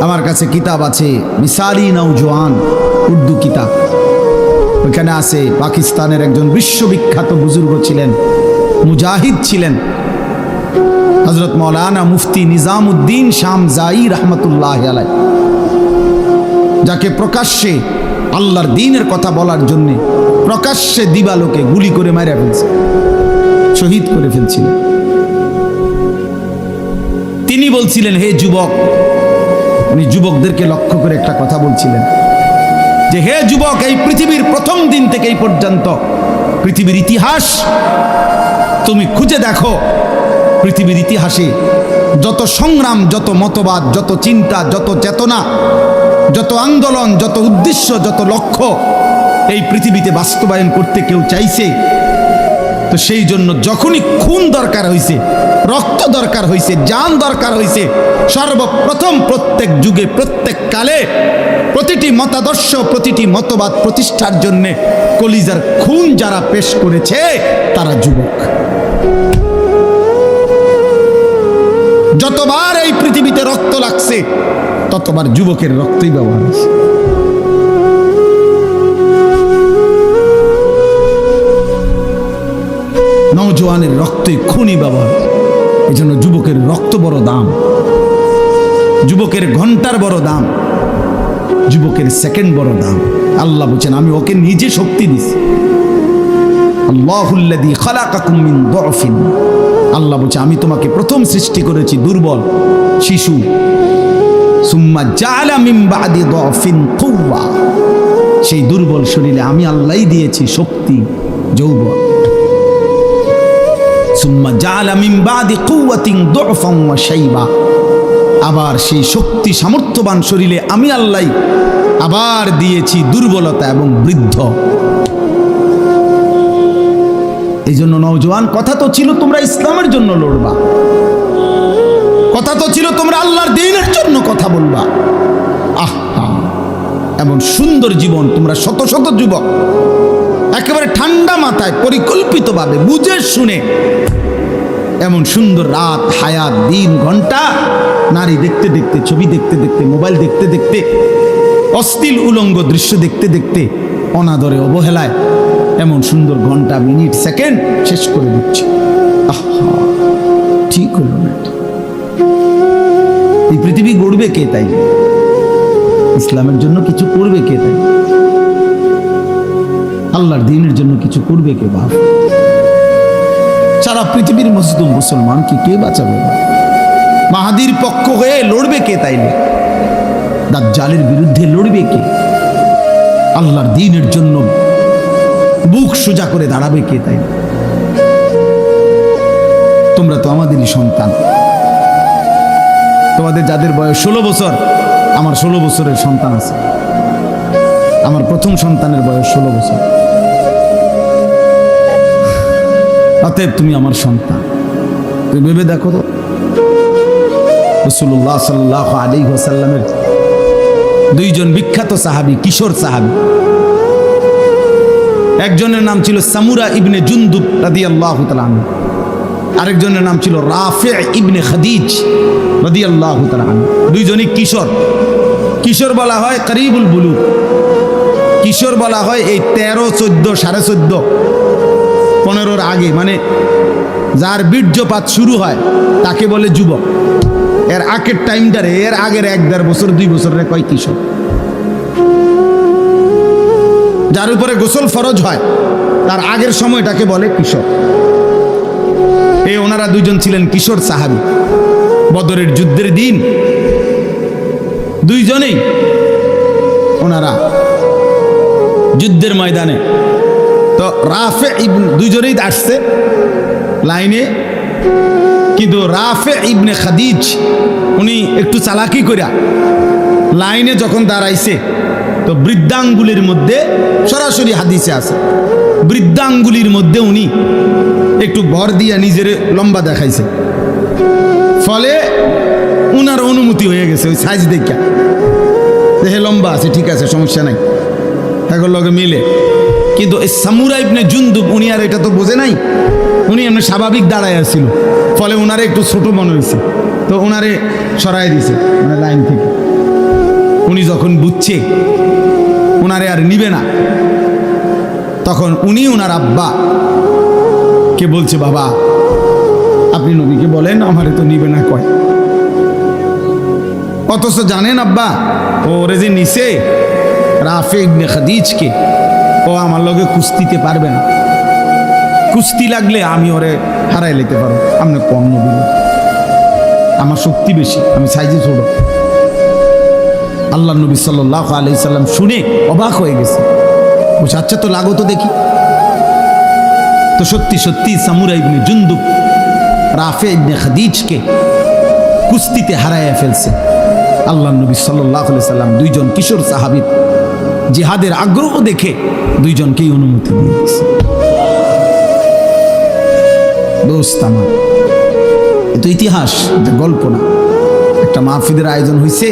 Speaker 1: আমার কাছে কিতাব আছে, মিসালি নওজোয়ান, উর্দু কিতাব। ওখানে আছে পাকিস্তানের একজন বিশ্ববিখ্যাত বুজুর্গ ছিলেন, মুজাহিদ ছিলেন, হযরত মাওলানা মুফতি নিজামউদ্দিন শামজাই রহমতুল্লাহ আলাইহি, যাকে প্রকাশ্যে আল্লাহর দ্বীনের কথা বলার জন্য প্রকাশ্যে দিবালোকে গুলি করে মারা ফেলছে, শহীদ করে ফেলছিলেন। তিনি বলছিলেন, হে যুবক, উনি যুবকদেরকে লক্ষ্য করে একটা কথা বলছিলেন যে হে যুবক, এই পৃথিবীর প্রথম দিন থেকে এই পর্যন্ত পৃথিবীর ইতিহাস তুমি খুঁজে দেখো। পৃথিবীর ইতিহাসে যত সংগ্রাম, যত মতবাদ, যত চিন্তা, যত চেতনা, যত আন্দোলন, যত উদ্দেশ্য, যত লক্ষ্য এই পৃথিবীতে বাস্তবায়ন করতে কেউ চাইছে, তো সেই জন্য যখনই খুন দরকার হয়েছে, রক্ত দরকার হয়েছে, জান দরকার হয়েছে, সর্বপ্রথম প্রত্যেক যুগে প্রত্যেক কালে প্রতিটি মতাদর্শ, প্রতিটি মতবাদ প্রতিষ্ঠার জন্যে কলিজার খুন যারা পেশ করেছে তারা যুবক। যতবার এই পৃথিবীতে রক্ত লাগছে ততবার যুবকের রক্তই ব্যবহার হয়েছে। নওজোয়ানের রক্তই খুনই ব্যবহার। এই জন্য যুবকের রক্ত বড় দাম, যুবকের ঘন্টার বড় দাম, যুবকের সেকেন্ড বড় দাম। আল্লাহ বলছেন আমি ওকে নিজে শক্তি দিছি। আল্লাহুল্লাযী খালাকাকুম মিন দুআফিন, আল্লাহ বলছে আমি তোমাকে প্রথম সৃষ্টি করেছি দুর্বল শিশু। সুম্মা জাআলা মিন বাদি দুআফিন কুওয়া, সেই দুর্বল শরীরে আমি আল্লাহই দিয়েছি শক্তি, যৌবন। সুম্মা জাআলা মিন বাদি কুওয়াতিন দুআফান ওয়া শাইবা, আবার সেই শক্তি সামর্থ্যবান শরীরে আমি আল্লাহই আবার দিয়েছি দুর্বলতা এবং বৃদ্ধ। এই জন্য নওজোয়ান, কথা তো ছিল তোমরা ইসলামের জন্য লড়বা, কথা তো ছিল তোমরা আল্লাহর দ্বীনের জন্য কথা বলবা। আহা, এমন সুন্দর জীবন তোমরা শত শত যুবক একেবারে ঠান্ডা মাথায় পরিকল্পিতভাবে বুঝে শুনে এমন সুন্দর রাত, হায়াত, দিন, ঘন্টা, নারী দেখতে দেখতে, ছবি দেখতে দেখতে, মোবাইল দেখতে দেখতে, অশ্লীল উলঙ্গ দৃশ্য দেখতে দেখতে, অনাদরে অবহেলায় এমন সুন্দর ঘন্টা, মিনিট, সেকেন্ড শেষ করে দিচ্ছে। আহা, ঠিক হলো না। এই পৃথিবী গড়বে কে? তাই ইসলামের জন্য কিছু করবে কে? তাই আল্লাহর দ্বীনের জন্য কিছু করবে কে? বাপ, সারা পৃথিবীর মজলুম মুসলমানকে কে বাঁচাবে? মাহাদির পক্ষ হয়ে লড়বে কে? তাইলে দাজ্জালের বিরুদ্ধে লড়বে কে? আল্লাহর দ্বীনের জন্য বুক সোজা করে দাঁড়াবে কে? তাই তোমরা তো আমাদেরই সন্তান। তোমাদের যাদের বয়স 16 বছর, আমার 16 বছরের সন্তান আছে। আমার প্রথম সন্তানের বয়স 16 বছর। অতএব তুমি আমার সন্তান। তুমি ভেবে দেখো তো, রাসূলুল্লাহ সাল্লাল্লাহু আলাইহি ওয়াসাল্লামের দুইজন বিখ্যাত সাহাবী, কিশোর সাহাবী, একজনের নাম ছিল সামুরা ইবনে জুনদুব রাদিয়াল্লাহু তাআলা আনহু, আরেকজনের নাম ছিল রাফি ইবনে খাদিজ রাদিয়াল্লাহু তাআলা আনহু। দুইজনই কিশোর। কিশোর বলা হয় করিবুল বুলুগ, কিশোর বলা হয় এই 13, 14, 14.5, 15-র আগে, মানে যার বীর্যপাত শুরু হয় তাকে বলে যুবক। এর আগের টাইমটারে, এর আগের 1-1.5 বছর 2 বছরের কয় কিশোর। যার উপরে গোসল ফরজ হয় তার আগের সময়টাকে বলে কিশোর। এই ওনারা দুইজন ছিলেন কিশোর সাহাবী। বদরের যুদ্ধের দিন দুইজনেই ওনারা যুদ্ধের ময়দানে, তো রাফে ইবনে, দুইজনেই আসছে লাইনে, কিন্তু রাফে ইবনে খাদিজ উনি একটু চালাকি করিয়া লাইনে যখন দাঁড়াইছে, তো বৃদ্ধাঙ্গুলির মধ্যে, সরাসরি হাদিসে আছে, বৃদ্ধাঙ্গুলির মধ্যে উনি একটু ভর দিয়া নিজের লম্বা দেখাইছে, ফলে উনার অনুমতি হয়ে গেছে ওই সাইজ দেখা, দেখে লম্বা আছে, ঠিক আছে, সমস্যা নাই, এখন লগে মিলে। কিন্তু এই সামুরা ইবনে জুনদুব উনি আর এটা তো বোঝে নাই, উনি এমনি স্বাভাবিক দাঁড়ায় আসছিল, ফলে ওনারে একটু ছোট মনে হয়েছে, তো ওনারে সরাই দিছে মানে লাইন থেকে। উনি যখন বুঝছে ওনারে আর নিবে না, তখন উনি ওনার আব্বা কে বলছে, বাবা আপনি নবীকে বলেন আমারে তো নিবে না কয়। অথচ জানেন আব্বা, ওরে যে নিছে রাফি ইবনে খাদিজকে, ও আমার লগে কুস্তিতে পারবে না, কুস্তি লাগলে আমি ওরে হারাই লেতে পারবো, আপনি কম নবী, আমার শক্তি বেশি, আমি সাইজে ছোট। আল্লাহ নবী সাল্লাল্লাহু আলাইহি সাল্লাম শুনে অবাক হয়ে গেছে, বলছে আচ্ছা তো লাগো তো দেখি। তো সত্যি সত্যি সামুরা ইবনে জুনদুব রাফে ইবনে খাদিজকে কুস্তিতে হারাইয়া ফেলছে। আল্লাহ নবী সাল্লাল্লাহু আলাইহি সাল্লাম দুইজন কিশোর সাহাবীর জিহাদের আগ্রহ দেখে দুইজনকেই অনুমতি দিয়ে দিয়েছে। দোস্ত আমার, এ তো ইতিহাস, এটা গল্প না। একটা মাহফিলের আয়োজন হয়েছে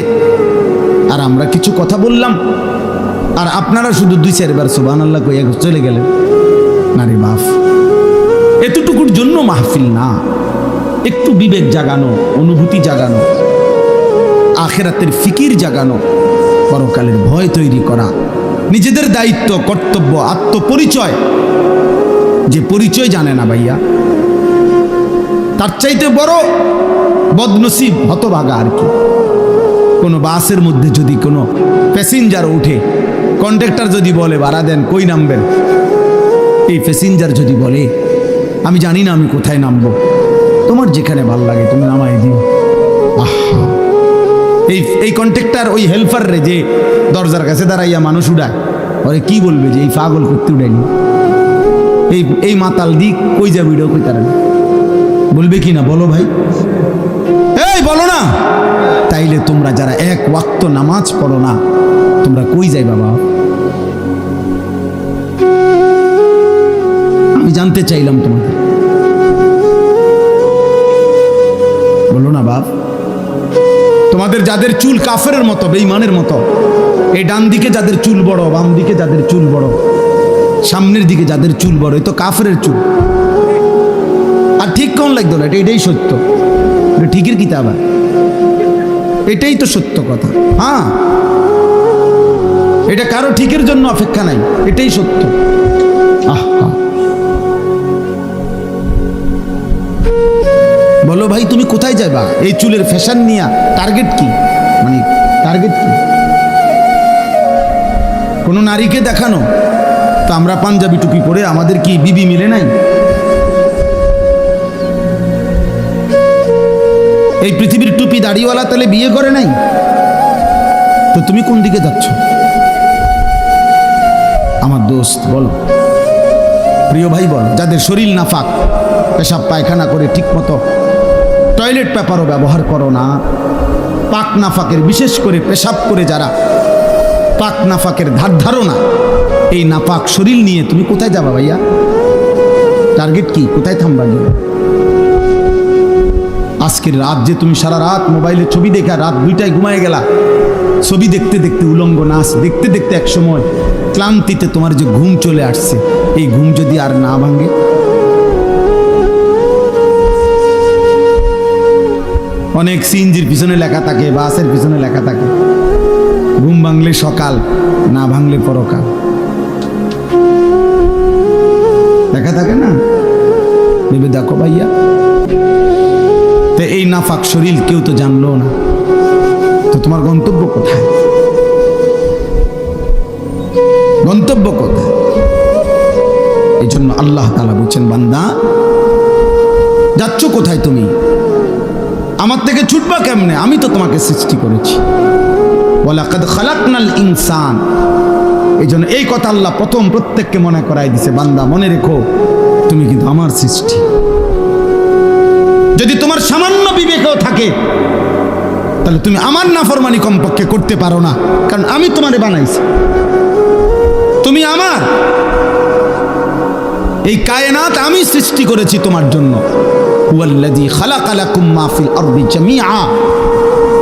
Speaker 1: আর আমরা কিছু কথা বললাম আর আপনারা শুধু 2-4 সুবহানাল্লাহ কইয়া চলে গেলেন। না রে বাপ, এতটুকুর জন্য মাহফিল না। একটু বিবেক জাগানো, অনুভূতি জাগানো, আখিরাতের ফিকির জাগানো, পরকালের ভয় তৈরি করা, নিজেদের দায়িত্ব, কর্তব্য, আত্মপরিচয়। যে পরিচয় জানে না ভাইয়া, তার চাইতে বড় বদনসিব, হতভাগা আর কি। কোনো বাসের মধ্যে যদি কোনো প্যাসেঞ্জার উঠে, কন্ডাক্টর যদি বলে ভাড়া দেন, কই নামবেন? এই প্যাসেঞ্জার যদি বলে আমি জানি না আমি কোথায় নামবো, তোমার যেখানে ভাল লাগে তুমি নামাই দিও। আহা, এই কন্ট্রাক্টর ওই হেল্পার রে যে দরজার কাছে দাঁড়াইয়া মানুষ উড়ায়, ওরে কি বলবে যে এই পাগল করতে উড়াইনি, এই মাতাল দিক কই যাবে, এটাও কই তারা বলবে কি না? বলো ভাই, এই বলো না। তাইলে তোমরা যারা এক ওয়াক্ত নামাজ পড়ো না, তোমরা কই যাই বাবা? আমি জানতে চাইলাম তোমাদের, বলো না বাপ। তোমাদের যাদের চুল কাফেরের মতো, বেঈমানের মতো, এই ডান দিকে যাদের চুল বড়, বাম দিকে যাদের চুল বড়, সামনের দিকে যাদের চুল বড়, এই তো কাফেরের চুল। আর ঠিক কোন লাগতো না, এটাই সত্য, এটা ঠিকের কিতাব, এটাই তো সত্য কথা। হ্যাঁ, এটা কারো ঠিকের জন্য অপেক্ষা নাই, এটাই সত্য। আহা, বলো ভাই তুমি কোথায় যাবা এই চুলের ফ্যাশন নিয়ে? টার্গেট কি? মানে টার্গেট কি? কোন নারীকে দেখানো? তো আমরা পাঞ্জাবি টুপি পরে আমাদের কি বিবি মিলে নাই? এই পৃথিবীর টুপি দাড়িওয়ালা তাহলে বিয়ে করে নাই? তো তুমি কোন দিকে যাচ্ছ আমার দোস্ত? বল প্রিয় ভাই, বল। যাদের শরীর নাফাক, পেশাব পায়খানা করে ঠিক মতো টয়লেট পেপারও ব্যবহার করো না, পাক নাফাকের, বিশেষ করে পেশাব করে যারা পাক নাফাকের ধারণা, এই নাপাক শরীর নিয়ে তুমি কোথায় যাবা ভাইয়া? টার্গেট কি? কোথায় থামবা গিয়ে? আজকের রাত যে তুমি সারা রাত মোবাইলে ছবি দেখা রাত 2টায় ঘুমায় গেলা, ছবি দেখতে দেখতে, উলঙ্গ নাচ দেখতে দেখতে, এক সময় ক্লান্তিতে তোমার যে ঘুম চলে আসছে, এই ঘুম যদি আর না ভাঙে, অনেক সিএনজির পিছনে লেখা থাকে, বাসের পিছনে লেখা থাকে, ঘুম ভাঙলে সকাল, না ভাঙলে পরকাল, লেখা থাকে না? ভেবে দেখো ভাইয়া। তো এই নাফাক শরীর কেউ তো জানলো না, তো তোমার গন্তব্য কোথায়? গন্তব্য কোথায়? এই জন্য আল্লাহ তাআলা বলছেন, বান্দা যাচ্ছ কোথায় তুমি? আমার থেকে ছুটবা কেমনে? আমি তো তোমাকে সৃষ্টি করেছি। ওয়ালাকাদ খালাকনাল ইনসান। এই জন্য এই কথা আল্লাহ প্রথম প্রত্যেককে মনে করাই দিছে, বান্দা মনে রেখো তুমি কিন্তু আমার সৃষ্টি। যদি তোমার সামান্য বিবেকও থাকে, তাহলে তুমি আমার নাফরমানি কমপক্ষে করতে পারো না, কারণ আমি তোমারে বানাইছি, তুমি আমার। এই কায়নাত আমি সৃষ্টি করেছি তোমার জন্য। হুয়াল্লাযী খালাকা লাকুম মা ফিল আরদি জামিআ।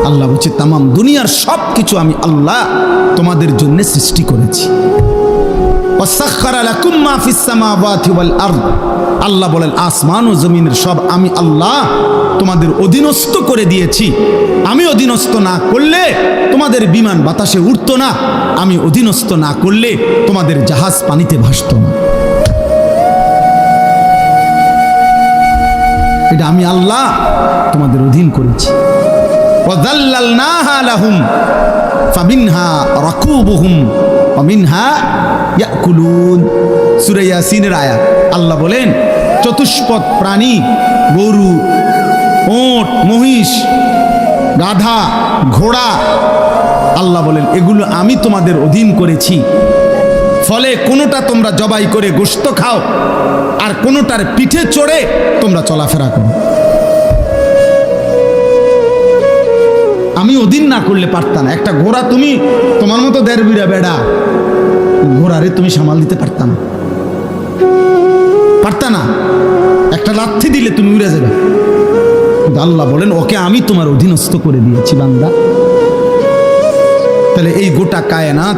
Speaker 1: আল্লাহ বলছে তামাম দুনিয়ার সব কিছু আমি আল্লাহ তোমাদের জন্য সৃষ্টি করেছি। ওয়াসাখখারা লাকুম মা ফিস সামাওয়াতি ওয়াল আরদ। আল্লাহ বলেন আসমান ও জমিনের সব আমি আল্লাহ তোমাদের অধীনস্থ করে দিয়েছি। আমি অধীনস্থ না করলে তোমাদের বিমান বাতাসে উড়তো না, আমি অধীনস্থ না করলে তোমাদের জাহাজ পানিতে ভাসতো না। এটা আমি আল্লাহ তোমাদের অধীন করেছি। ওয়াযাল্লালনাহা লাহুম ফামিনহা রাকুবুহুম ওয়া মিনহা ইয়াকুলুন। সূরা ইয়াসিনের আয়াত। আল্লাহ বলেন চতুষ্পদ প্রাণী, গরু, ওট, মহিষ, গাধা, ঘোড়া, আল্লাহ বলেন এগুলো আমি তোমাদের অধীন করেছি, ফলে কোনোটা তোমরা জবাই করে গোশত খাও, আর কোনোটার পিঠে চড়ে তোমরা চলাফেরা করো। আমি অধীন না করলে পারতাম না। একটা ঘোড়া তুমি তোমার মতো দেড় বিড়া বেড়া ঘোড়ারে তুমি সামাল দিতে পারতাম না, পারতা না। একটা লাথি দিলে তুমি উড়ে যাবে। কিন্তু আল্লাহ বলেন ওকে আমি তোমার অধীনস্থ করে দিয়েছি বান্দা। তাহলে এই গোটা কায়নাত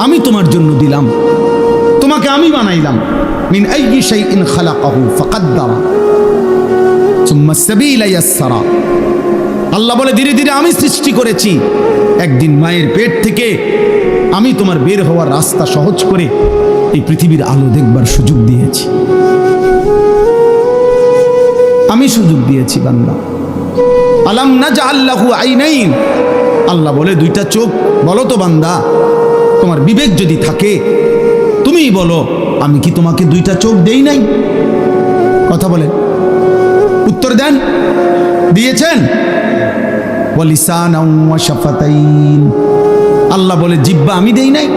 Speaker 1: আমি তোমার জন্য দিলাম, তোমাকে আমি বানাইলাম। মিন আইয়ি শাইইন খালাকাহু ফাকাদ্দারা সুম্মা সাবিলা ইয়াসসারা। আল্লাহ বলে ধীরে ধীরে আমি সৃষ্টি করেছি। একদিন মায়ের পেট থেকে আমি তোমার বের হওয়ার রাস্তা সহজ করে এই পৃথিবীর আলো দেখবার সুযোগ দিয়েছি। আমি সুযোগ দিয়েছি বান্দা। আলাম নাজআল লাহু আইনাইন। আল্লাহ বলে দুইটা চোখ। বলো তো বান্দা, তোমার বিবেক যদি থাকে তুমিই বলো, আমি কি তোমাকে দুইটা চোখ দেই নাই? কথা বলে উত্তর দেন। দিয়েছেন। ওয়ালিসানাও ওয়া শাফাতাইন। আল্লাহ বলে জিহ্বা আমি দেই নাই?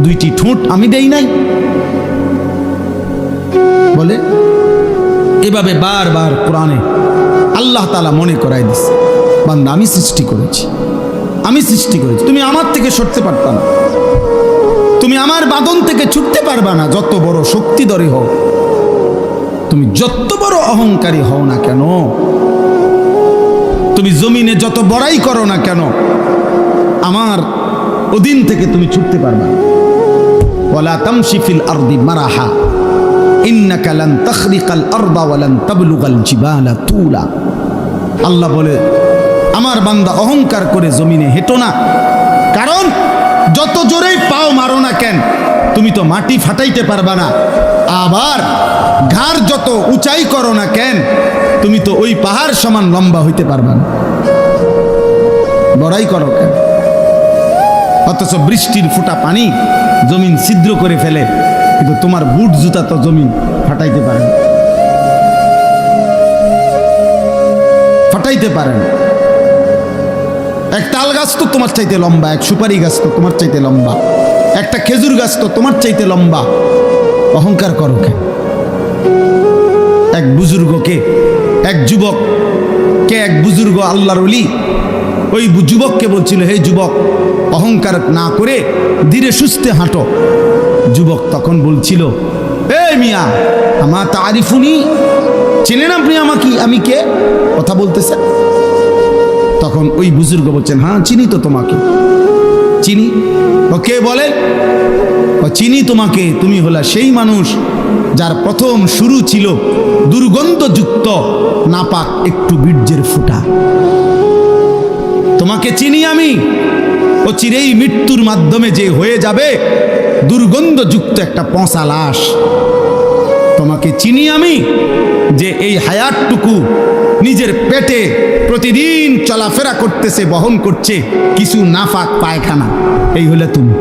Speaker 1: দুইটি ঠোঁট আমি দেই নাই? বলে এভাবে বারবার কোরআনে আল্লাহ তাআলা মনে করাই দিচ্ছে, বান্দা আমি সৃষ্টি করেছি, আমি সৃষ্টি করেছি। তুমি আমার থেকে সরতে পারতা না, তুমি আমার বাঁধন থেকে ছুটতে পারবা না। যত বড় শক্তিধরী হও, তুমি যত বড় অহংকারী হও না কেন, তুমি জমিনে যত বড়াই করো না কেন, আমার অধীন থেকে তুমি ছুটতে পারবা না। ওয়ালা তামশি ফিল আরদি মারাহা ইন্নাকা লান তাখরিকাল আরদা ওয়া লান তাবলুগাল জিবালা তুলা। আল্লাহ বলে আমার বান্দা অহংকার করে জমিনে হেঁটো না, কারণ যত জোরেই পাও মারো না কেন তুমি তো মাটি ফাটাইতে পারবা না। আবার ঘাড় যত উঁচাই করো না কেন তুমি তো ওই পাহাড় সমান লম্বা হইতে পারবা না। বড়াই করো কেন? অথচ বৃষ্টির ফোঁটা পানি জমিন ছিদ্র করে ফেলে, কিন্তু তোমার বুট জুতা তো জমিন ফাটাইতে পারে না, ফাটাইতে পারে না। এক তাল গাছ তো তোমার চাইতে লম্বা, এক সুপারি গাছ তো তোমার চাইতে লম্বা, একটা খেজুর গাছ তো তোমার চাইতে লম্বা। অহংকার করো কেন? এক বুজুর্গকে, এক যুবককে, এক বুজুর্গ আল্লাহর ওলি ওই যুবককে বলছিল, হে যুবক অহংকার না করে ধীরে সুস্থে হাঁটো। যুবক তখন বলছিল, এ মিয়া আমা তারিফুনি, চেনেন আপনি আমাকে, আমি কে? কথা বলতেছে। তখন ওই বুজুর্গ বলছেন, হ্যাঁ চিনি তো তোমাকে, চিনি। ও কে বলে? ও চিনি তোমাকে, তুমি হলা সেই মানুষ যার প্রথম শুরু ছিল দুর্গন্ধযুক্ত নাপাক একটু বীর্যের ফোঁটা। তোমাকে চিনি আমি। ও চিরেই মৃত্যুর মাধ্যমে যে হয়ে যাবে দুর্গন্ধযুক্ত একটা পচা লাশ। তোমাকে চিনি আমি, যে এই হায়াতটুকু নিজের পেটে প্রতিদিন চলাফেরা করতেছে, বহন করছে কিছু নাফাক পায়খানা। এই হলে তুমি।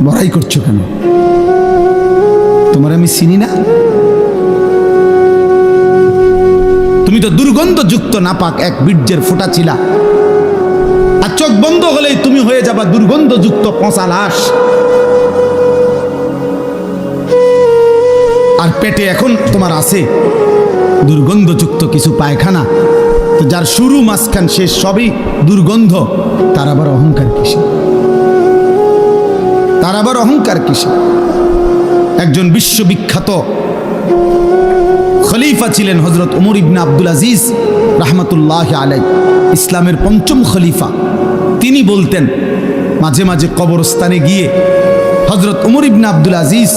Speaker 1: বড়াই করছো কেন? তোমার আমি চিনি না? তুমি তো দুর্গন্ধযুক্ত নাপাক এক বীর্যের ফোঁটা ছিলা, আর চোখ বন্ধ হলেই তুমি হয়ে যাবা দুর্গন্ধযুক্ত পচা লাশ। আর পেটে এখন তোমার আছে দুর্গন্ধযুক্ত কিছু পায়খানা। তো যার শুরু মাঝখান শেষ সবই দুর্গন্ধ, তার আবার অহংকার কিসে? তার আবার অহংকার কিসে? একজন বিশ্ববিখ্যাত খলিফা ছিলেন হযরত ওমর ইবনে আব্দুল আজিজ রাহমাতুল্লাহি আলাইহি, ইসলামের পঞ্চম খলিফা। তিনি বলতেন মাঝে মাঝে কবরস্থানে গিয়ে হযরত ওমর ইবনে আব্দুল আজিজ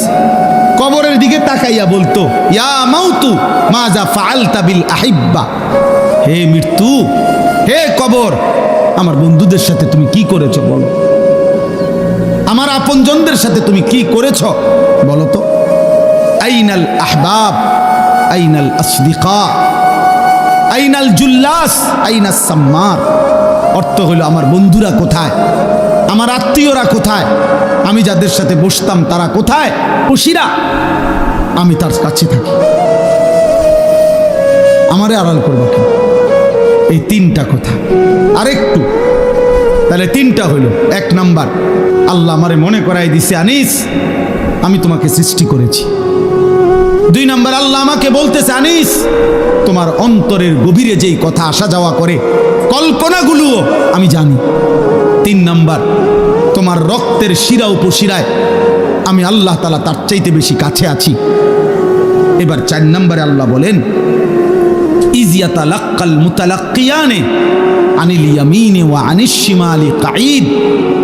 Speaker 1: কবরের দিকে তাকাইয়া বলতো, ইয়া মাউতু মাজা ফাআলতা বিল আহিব্বা। হে মৃত্যু, হে কবর, আমার বন্ধুদের সাথে তুমি কি করেছো বলো, আমার আপনজনদের সাথে তুমি কি করেছো বলো তো। আইনাল আহবাব, আইনাল আসদিকা, আইনাল জুল্লাস, আইনাস সাম্মার। অর্থ হলো আমার বন্ধুরা কোথায়, আমার আত্মীয়রা কোথায়, আমি যাদের সাথে বসতাম তারা কোথায়, খুশিরা আমি তার কাছে থাকি, আমারে আড়াল করবো কেন? এই তিনটা কথা। আরেকটু, তাহলে তিনটা হইল। এক নাম্বার, আল্লাহ আমারে মনে করাই দিছে, আনিস আমি তোমাকে সৃষ্টি করেছি। দুই নাম্বার, আল্লাহ আমাকে বলতেছে, আনিস তোমার অন্তরের গভীরে যেই কথা আসা যাওয়া করে, কল্পনাগুলোও আমি জানি। তিন নাম্বার, তোমার রক্তের শিরা উপশিরায় আমি আল্লাহ তাআলা তার চাইতে বেশি কাছে আছি। এবার চার নম্বরে আল্লাহ বলেন, ইয ইয়াতালাক্কাল মুতালাক্কিয়ানে আনিল ইয়ামিনি ওয়া আনিশ শিমালি কাঈদ।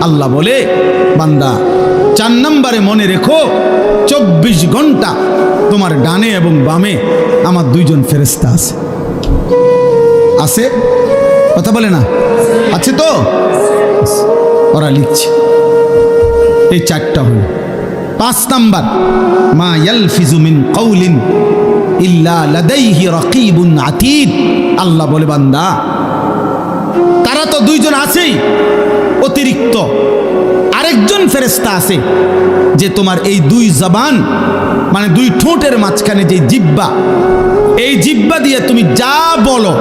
Speaker 1: আল্লাহ বলে, বান্দা চার নম্বরে মনে রেখো, 24 ঘন্টা তোমার ডানে এবং বামে আমার দুইজন ফেরেশতা আছে। আছে? কথা বলে না? আছে তো? ওরা লিখছে। এই চারটা হলো। 5 নাম্বার, মা ইয়ালফিজু মিন কাউলিন ইল্লা লাদাইহি রাকিবুন আতীদ। আল্লাহ বলে, বান্দা তারা তো দুইজন আছেই, অতিরিক্ত আরেকজন ফেরেশতা আছে যে তোমার এই দুই জবান মানে দুই ঠোঁটের মাঝখানে যে জিহ্বা, এই জিহ্বা দিয়ে তুমি যা বলো,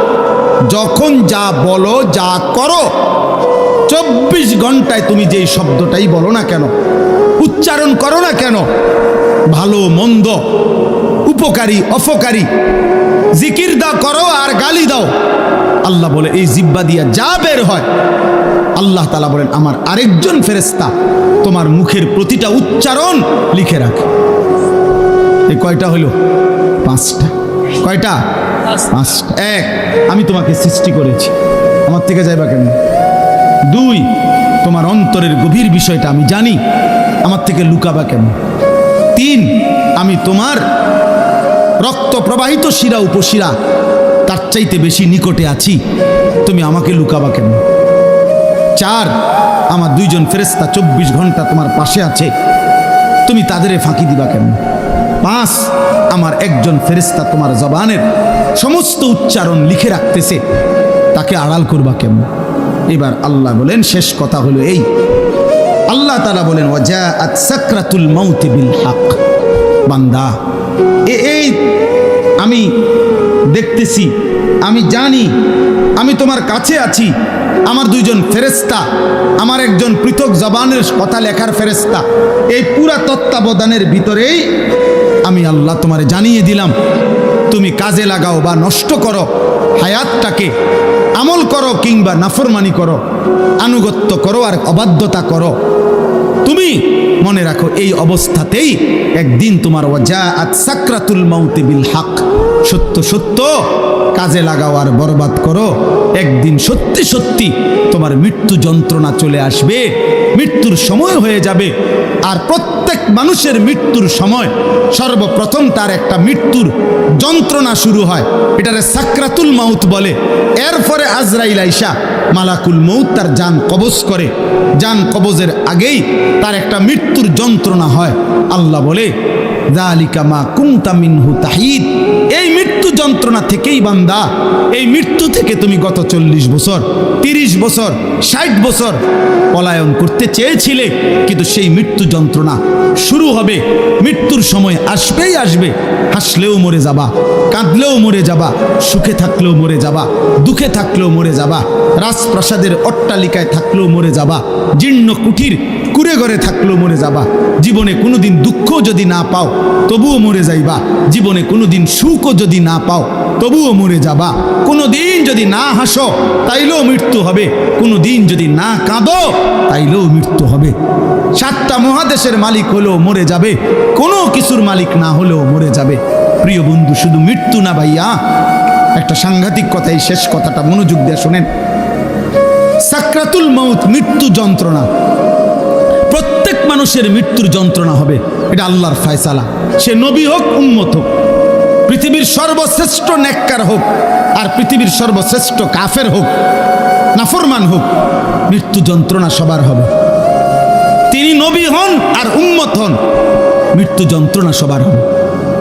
Speaker 1: যখন যা বলো, যা করো, 24 ঘন্টায় তুমি যেই শব্দটাই বলো না কেন, উচ্চারণ করো না কেন, ভালো মন্দ, উপকারী অপকারী, জিকির দাও করো আর গালি দাও, আল্লাহ বলে এই জিহ্বা দিয়া যা বের হয়, আল্লাহ তাআলা বলেন আমার আরেকজন ফেরেশতা তোমার মুখের প্রতিটা উচ্চারণ লিখে রাখে। এই কয়টা হলো? 5টা। কয়টা? 5টা। এক, আমি তোমাকে সৃষ্টি করেছি, আমার থেকে যাইবা কেন? 2, তোমার অন্তরের গভীর বিষয়টা আমি জানি, আমার থেকে লুকাবা কেন? 3, আমি তোমার রক্ত প্রবাহিত শিরা উপশিরা তার চাইতে বেশি নিকটে আছি, তুমি আমাকে লুকাবা কেন? 4, আমার দুইজন ফেরেশতা 24 ঘন্টা তোমার পাশে আছে, তুমি তাদের ফাঁকি দিবা কেন? 5, আমার একজন ফেরেশতা তোমার জবানের সমস্ত উচ্চারণ লিখে রাখতেছে, তাকে আড়াল করবা কেন? এবার আল্লাহ বলেন, শেষ কথা হলো এই, আল্লাহ তাআলা বলেন, ওয়াজাআত সাকরাতুল মাউত বিল হক। বান্দা এই আমি দেখতেছি, আমি জানি, আমি তোমার কাছে আছি, আমার দুইজন ফেরেশতা, আমার একজন পৃথক জবানের কথা লেখার ফেরেশতা, এই পুরা তত্ত্বাবধানের ভিতরেই আমি আল্লাহ তোমারে জানিয়ে দিলাম, তুমি কাজে লাগাও বা নষ্ট করো হায়াতটাকে, আমল করো কিংবা নাফরমানি করো, আনুগত্য করো আর অবাধ্যতা করো, তুমি মনে রাখো এই অবস্থাতেই একদিন তোমার ওয়াজাআত সাকরাতুল মাউত বিল হক, সত্য সত্য কাজে লাগাও আর বরবাদ করো, একদিন সত্যি সত্যি তোমার মৃত্যু যন্ত্রণা চলে আসবে, মৃত্যুর সময় হয়ে যাবে। আর প্রত্যেক মানুষের মৃত্যুর সময় সর্বপ্রথম তার একটা মৃত্যুর যন্ত্রণা শুরু হয়, এটারে সাকরাতুল মাউত বলে। এরপরে আজরাইল আইসা মালাকুল মউত তার জান কবজ করে, জান কবজের আগেই তার একটা মৃত্যুর যন্ত্রণা হয়। আল্লাহ বলে, যালিকা মা কুনতা মিনহু তাহিদ। এই মৃত্যু যন্ত্রণা থেকেই বান্দা, এই মৃত্যু থেকে তুমি গত 40 বছর, 30 বছর, 60 বছর পলায়ন করতে চেয়েছিলে, কিন্তু সেই মৃত্যু যন্ত্রণা শুরু হবে। মৃত্যুর সময় আসবেই আসবে, হাসলেও মরে যাবা, কাঁদলেও মরে যাবা, সুখে থাকলেও মরে যাবা, দুঃখে থাকলেও মরে যাবা, রাজপ্রাসাদের অট্টালিকায় থাকলেও মরে যাবা, জীর্ণ কুঠির কুড়ে ঘরে থাকলেও মরে যাবা, জীবনে কোনোদিন দুঃখ যদি না পাও তবুও মরে যাইবা, জীবনে কোনোদিন সুখও যদি না পাও তবুও মরে যাবা, কোনোদিন যদি না হাসো তাইলেও মৃত্যু হবে, কোনোদিন যদি না কাঁদো তাইলেও মৃত্যু হবে। 7টা মহাদেশের মালিক হলেও মরে যাবে, কোনো কিছুর মালিক না হলেও মরে যাবে। প্রিয় বন্ধু, শুধু মৃত্যু না ভাইয়া, একটা সাংঘাতিক কথা, এই শেষ কথাটা মনোযোগ দিয়ে শোনেন। সাকরাতুল মাউত মৃত্যু যন্ত্রণা, প্রত্যেক মানুষের মৃত্যুর যন্ত্রণা হবে, এটা আল্লাহর ফয়সালা। সে নবী হোক, উম্মত হোক, পৃথিবীর সর্বশ্রেষ্ঠ নেককার হোক আর পৃথিবীর সর্বশ্রেষ্ঠ কাফের হোক, নাফরমান হোক, মৃত্যু যন্ত্রণা সবার হবে। তিনি নবী হন আর উম্মত হন, মৃত্যু যন্ত্রণা সবার হবে।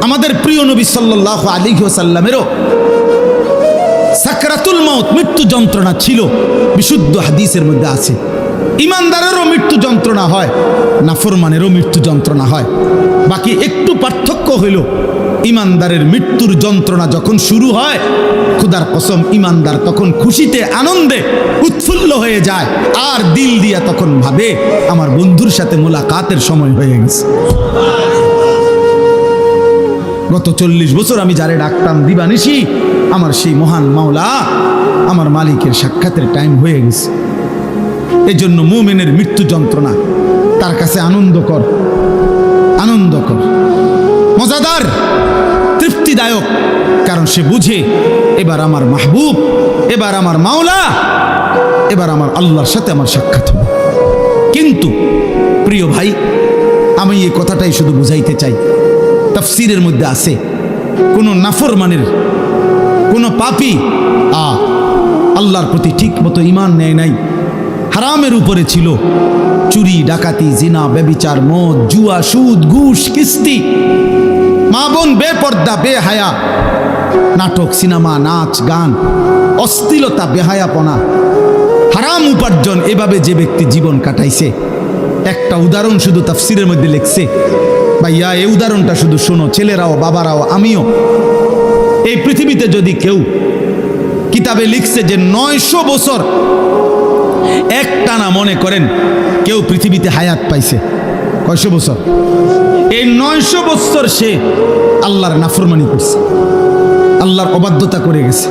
Speaker 1: আমাদের প্রিয় নবী সাল্লাল্লাহু আলাইহি ওয়াসাল্লামেরও সাকরাতুল মাউত মৃত্যু যন্ত্রণা ছিল, বিশুদ্ধ হাদিসের মধ্যে আছে। ইমানদারেরও মৃত্যু যন্ত্রণা হয়, নাফরমানেরও মৃত্যু যন্ত্রণা হয়। বাকি একটু পার্থক্য হইল, ইমানদারের মৃত্যুর যন্ত্রণা যখন শুরু হয়, খোদার কসম ইমানদার তখন খুশিতে আনন্দে উৎফুল্ল হয়ে যায়, আর দিল দিয়া তখন ভাবে আমার বন্ধুর সাথে মোলাকাতের সময় হয়ে গেছে। গত 40 বছর আমি যারে ডাকতাম দিবানিশি, আমার সেই মহান মাওলা আমার মালিকের সাক্ষাতের টাইম হয়ে গেছে। এই জন্য মুমিনের মৃত্যু যন্ত্রণা তার কাছে আনন্দকর, আনন্দকর, মজাদার, তৃপ্তিদায়ক, কারণ সে বুঝে এবার আমার মাহবুব, এবার আমার মাওলা, এবার আমার আল্লাহর সাথে আমার সাক্ষাৎ হবে। কিন্তু প্রিয় ভাই, আমি এই কথাটাই শুধু বুঝাইতে চাই, তাফসীরের মধ্যে আছে কোন নাফরমানের, কোন পাপী আল্লাহর প্রতি ঠিক মতো ঈমান নেয় নাই, হারামের উপরে ছিল, চুরি, ডাকাতি, জিনা, ব্যভিচার, মদ, জুয়া, সুদ, ঘুষ, কিস্তি, মা বোন বেপর্দা, বেহায়া, নাটক, সিনেমা, নাচ, গান, অশ্লীলতা, বেহায়াপনা, হারাম উপার্জন, এভাবে যে ব্যক্তি জীবন কাটাইছে, একটা উদাহরণ শুধু তাফসীরের মধ্যে লিখছে। ভাইয়া এই উদাহরণটা শুধু শোনো, ছেলেরাও, বাবারাও, আমিও। এই পৃথিবীতে যদি কেউ, কিতাবে লিখছে যে 900 বছর একটানা, মনে করেন কেউ পৃথিবীতে হায়াত পাইছে, কয়শো বছর? এই 900 বছর সে আল্লাহর নাফরমানি করছে, আল্লাহর অবাধ্যতা করে গেছে,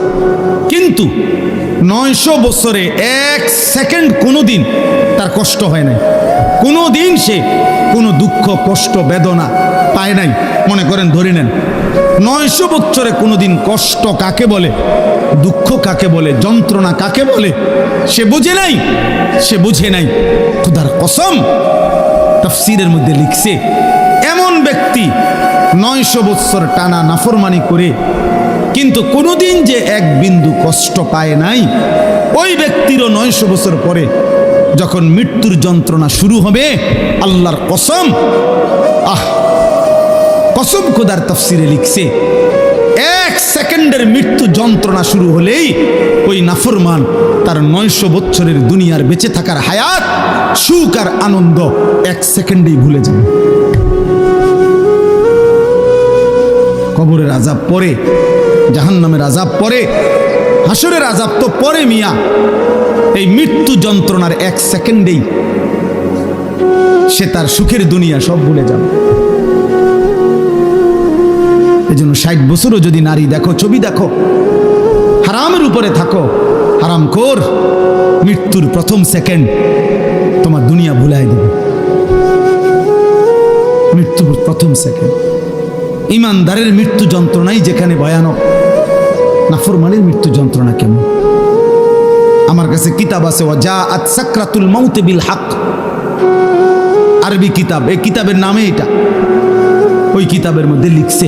Speaker 1: কিন্তু 900 বছরে 1 সেকেন্ড কোনোদিন তার কষ্ট হয় নাই, কোনোদিন সে কোনো দুঃখ, কষ্ট, বেদনা পায় নাই। মনে করেন ধরে নেন 900 বছরে কোনোদিন কষ্ট কাকে বলে, দুঃখ কাকে বলে, যন্ত্রণা কাকে বলে সে বুঝে নাই, সে বুঝে নাই। খোদার কসম তাফসীরের মধ্যে লিখছে, এমন ব্যক্তি 900 বছর টানা নাফরমানি করে কিন্তু কোনোদিন যে এক বিন্দু কষ্ট পায় নাই, ওই ব্যক্তিরও 900 বছর পরে যখন মৃত্যুর যন্ত্রণা শুরু হবে, আল্লাহর কসম, কসম খোদার তাফসীরে লিখছে 1 সেকেন্ডের মৃত্যু যন্ত্রণা শুরু হলেই ওই নাফরমান তার 900 বছরের দুনিয়ার বেঁচে থাকার হায়াত, সুখ আর আনন্দ 1 সেকেন্ডেই ভুলে যাবে। কবরের আযাব পরে, জাহান্নামের আযাব পরে, হাসরের আযাব তো পরে মিয়া, এই মৃত্যু যন্ত্রণার 1 সেকেন্ডেই সে তার সুখের দুনিয়া সব ভুলে যাবে। এই জন্য 60 বছরও যদি নারী দেখো, ছবি দেখো, হারামের উপরে থাকো, হারামখোর, মৃত্যুর প্রথম সেকেন্ড তোমার দুনিয়া ভুলাই দেবে, মৃত্যুর প্রথম সেকেন্ড। ইমানদারের মৃত্যু যন্ত্রণাই যেখানে ভয়ানক, নাফরমানের মৃত্যু যন্ত্রণা কেমন? আমার কাছে কিতাব আছে, ওয়াজাআত সাকরাতুল মাউত বিল হক, আরবি কিতাব, এই কিতাবের নামে এটা। ওই কিতাবের মধ্যে লিখছে,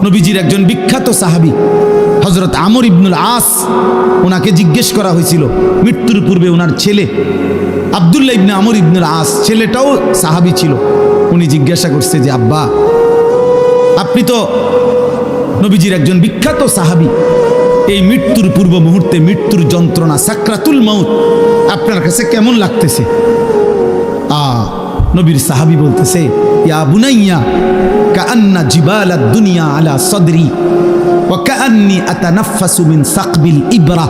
Speaker 1: নবীজির একজন বিখ্যাত সাহাবী হযরত আমর ইবনুল আস, ওনাকে জিজ্ঞেস করা হয়েছিল মৃত্যুর পূর্বে, ওনার ছেলে আব্দুল্লাহ ইবনে আমর ইবনুল আস, ছেলেটাও সাহাবী ছিল। উনি জিজ্ঞাসা করছে যে আব্বা, আপনি তো নবীজির একজন বিখ্যাত সাহাবী, এই মৃত্যুর পূর্ব মুহূর্তে মৃত্যুর যন্ত্রণা, সাকরাতুল মাউত আপনার কাছে কেমন লাগতেছে? নবীর সাহাবী বলতেছে, ইয়া বুনাইয়া কাআন্না জিবালাদ দুনিয়া আলা সাদরি ওয়া কাআন্নি আতানাফাসু মিন সাকবিল ইবরা।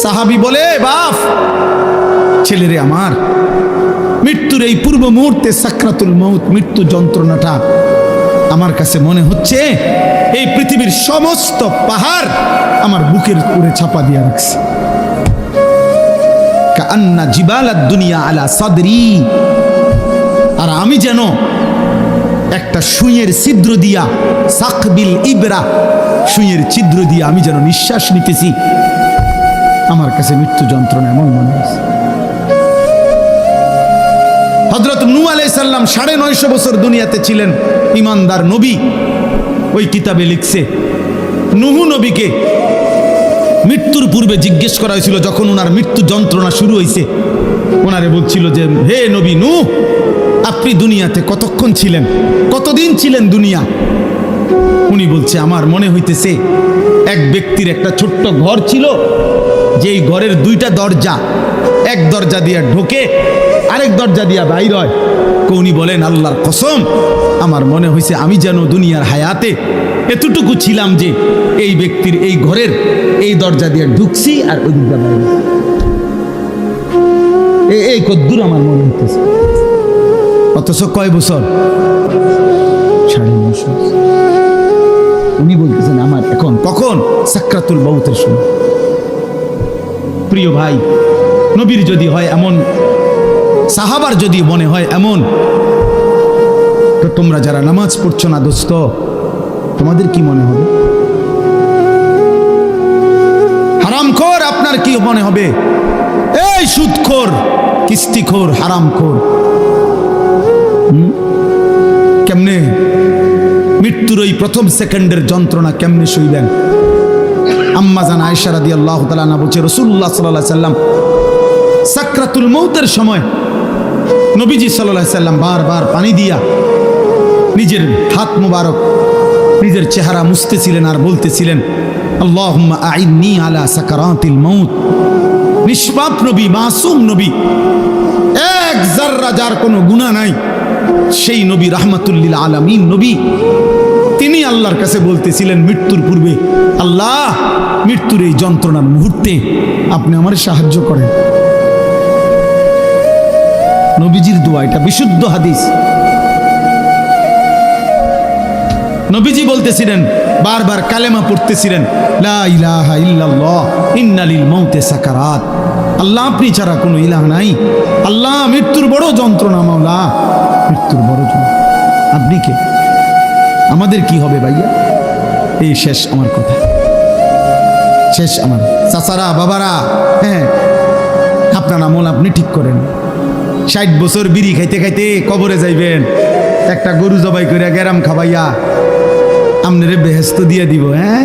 Speaker 1: সাহাবী বলে, বাপ, ছেলেরে আমার, মৃত্যুর এই পূর্ব মুহূর্তে সাকরাতুল মাউত, মৃত্যু যন্ত্রণাটা আমার কাছে মনে হচ্ছে এই পৃথিবীর সমস্ত পাহাড় আমার বুকের উপরে চাপা দিয়ে রাখছে। কাআন্না জিবালাদ দুনিয়া আলা সাদরি, আর আমি যেন একটা সুইয়ের ছিদ্র দিয়া, সাকবিল ইবরা, সুইয়ের ছিদ্র দিয়া আমি যেন নিঃশ্বাস নিতেছি। আমার কাছে মৃত্যু যন্ত্রণা এমন মনে হচ্ছে। হযরত নূহ আলাইহিস সালাম 950 বছর দুনিয়াতে ছিলেন, ইমানদার নবী। ওই কিতাবে লিখছে, নূহ নবীকে মৃত্যুর পূর্বে জিজ্ঞেস করা হয়েছিল, যখন ওনার মৃত্যু যন্ত্রণা শুরু হয়েছে, ওনারে বলছিল যে হে নবী নূহ, আপনি দুনিয়াতে কতক্ষণ ছিলেন, কতদিন ছিলেন দুনিয়া? উনি বলছে, আমার মনে হইতেছে এক ব্যক্তির একটা ছোট্ট ঘর ছিল, যেই ঘরের 2টা দরজা, এক দরজা দিয়ে ঢোকে আরেক দরজা দিয়া বাইর হয়। উনি বলেন আল্লাহর কসম, আমার মনে হয়েছে আমি যেন দুনিয়ার হায়াতে এতটুকু ছিলাম যে এই ব্যক্তির এই ঘরের এই দরজা দিয়ে ঢুকছি আর ওই দিকটা বাইরে। এই কদ্দুর আমার মনে হইতেছে। অথচ কয় বছর? 9.5 বছর। উনি বলতেছেন আমার এখন কখন? সাকরাতুল মউতের সময়। প্রিয় ভাই, নবীর যদি হয় এমন, সাহাবার যদি মনে হয় এমন, তো তোমরা যারা নামাজ পড়ছো না দোস্ত, তোমাদের কি মনে হবে? হারামখোর আপনার কি মনে হবে? এই সুদখোর, কিস্তিখোর, হারামখোর, কেমনে মৃত্যুর ওই প্রথম সেকেন্ডের যন্ত্রণা কেমনে সইলেন? আম্মা জান আয়েশা রাদিয়াল্লাহু তাআলা আনহা বলছে রাসূলুল্লাহ সাল্লাল্লাহু আলাইহি সাল্লাম সাকরাতুল মউতের সময় নবীজি সাল্লাল্লাহু আলাইহি সাল্লাম বারবার পানি দিয়া নিজের হাত মুবারক নিজের চেহারা মুছতেছিলেন আর বলতেছিলেন আল্লাহুম্মা আইন্নি আলা সাকারাতিল মউত। নিষ্পাপ নবী, মাসুম নবী, এক যাররা যার কোনো গুনাহ নাই, সেই নবী রাহমাতুল লিল আলামিন নবী, তিনি আল্লাহর কাছে বলতেছিলেন মৃত্যুর পূর্বে, আল্লাহ মৃত্যুর এই যন্ত্রণার মুহূর্তে আপনি আমার সাহায্য করেন। নবীজির দোয়া, এটা বিশুদ্ধ হাদিস। নবীজি বলতেছিলেন, বারবার কালেমা পড়তেছিলেন, লা ইলাহা ইল্লাল্লাহ ইন্না লিল মাউতি সাকারাত। আল্লাহ আপনি ছাড়া কোনো ইলাহ নাই, আল্লাহ মৃত্যুর বড় যন্ত্রণা, মাওলা মৃত্যুর বড় যন্ত্রণা। আপনি কে? আমাদের কি হবে ভাইয়া? এই শেষ আমার কথা, শেষ আমার। চাচারা, বাবারা, হ্যাঁ, আপনার আমল আপনি ঠিক করেন। 60 বছর বিড়ি খাইতে খাইতে কবরে যাইবেন, একটা গরু জবাই করে গেরাম খাবাইয়া আমনেরে বেহেস্ত দিয়ে দিব। হ্যাঁ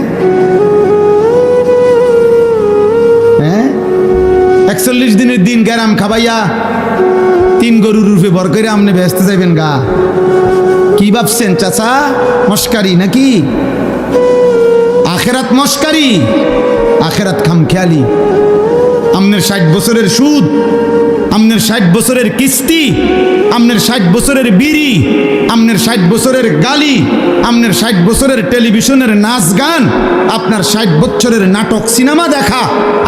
Speaker 1: হ্যাঁ, 41 দিনের দিন গেরাম খাবাইয়া 3 গরুর রূপে ভর করে আমনে বেহেস্তে যাইবেন গা। কি ভাবছেন চাচা? মস্কারি নাকি? আখেরাত মস্কারি, আখেরাত খামখেয়ালি। আমনের 60 বছরের সুদ, আমনের 60 বছরের কিস্তি, আমনের 60 বছরের বিড়ি, আমনের 60 বছরের গালি, আমনের 60 বছরের টেলিভিশনের নাচ গান, আপনার 60 বছরের নাটক সিনেমা দেখা,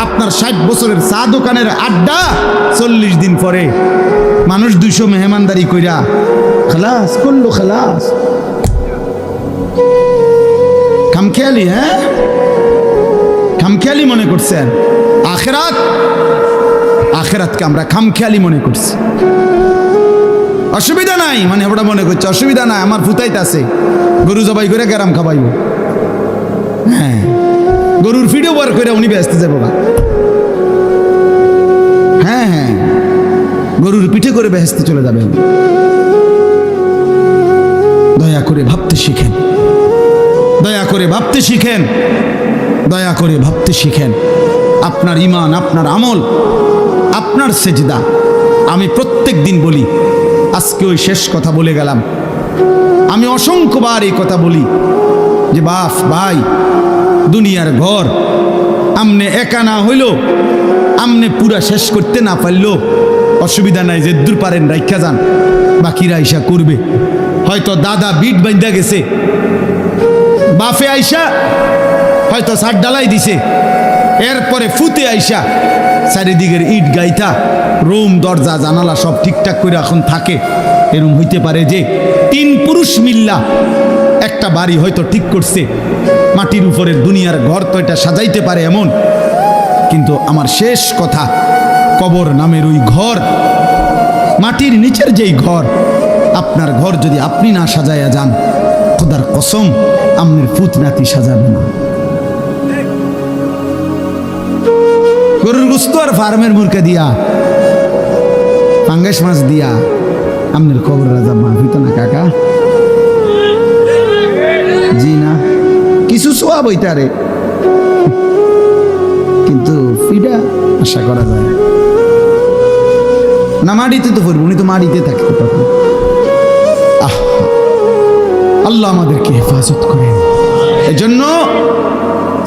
Speaker 1: আপনার 60 বছরের চা দোকানের আড্ডা, 40 দিন পরে মানুষ 200 মেহমানদারি কইরা খালাস করলো, খালাস। খামখেয়ালি, হ্যাঁ খামখেয়ালি মনে করছেন। আখেরাত, আখেরাতকে আমরা খামখেয়ালি মনে করছি। অসুবিধা নাই মানে ওটা মনে করছে অসুবিধা নাই, আমার ফুতাইতে আছে, গরু জবাই করে গেরাম খাবাইব। হ্যাঁ, গরুর ফিডও বার করে উনি ব্যস্ত যাবো না। হ্যাঁ হ্যাঁ, গরুর পিঠে করে বেহেস্তে চলে যাবে। দয়া করে ভাবতে শিখেন, দয়া করে ভাবতে শিখেন, দয়া করে ভাবতে শিখেন। আপনার ঈমান, আপনার আমল, আপনার সেজদা। আমি প্রত্যেক দিন বলি, আজকে ওই শেষ কথা বলে গেলাম। আমি অসংখ্যবার এই কথা বলি যে বাপ ভাই, দুনিয়ার ঘর আমনে একা না হইল, আমনে পুরা শেষ করতে না পারলো অসুবিধা নাই, যে দূর পারেন রাইখা যান, বাকিরা আইসা করবে। হয়তো দাদা বিট বাঁধা গেছে, বাফে আইসা হয়তো সার ডালাই দিছে, এরপরে ফুতে আইসা চারিদিকের ইট গাইতা রুম দরজা জানালা সব ঠিকঠাক করে এখন থাকে। এরকম হইতে পারে যে 3 পুরুষ মিল্লা একটা বাড়ি হয়তো ঠিক করছে, মাটির উপরে দুনিয়ার ঘর তো এটা সাজাইতে পারে এমন। কিন্তু আমার শেষ কথা, কবর নামের ওই ঘর, মাটির নিচের যেই ঘর, আপনার ঘর যদি আপনি না সাজাইয়া যান, খোদার কসম আপনার ফুত নাতি সাজাবে না। গরুর গোস্ত আর ফার্মের মুরগা দিয়া, পাঙ্গাস মাছ দিয়া আপনার কবর রাজা মাফিত না কাকা। জি না, কিছু সোয়াব হইতারে, কিন্তু ফিডা আশা করা যায় না। মাটিতে তো পড়ব, উনি তো মাটিতে থাকতে তখন। আল্লাহ আমাদেরকে হেফাজত করেন। এজন্য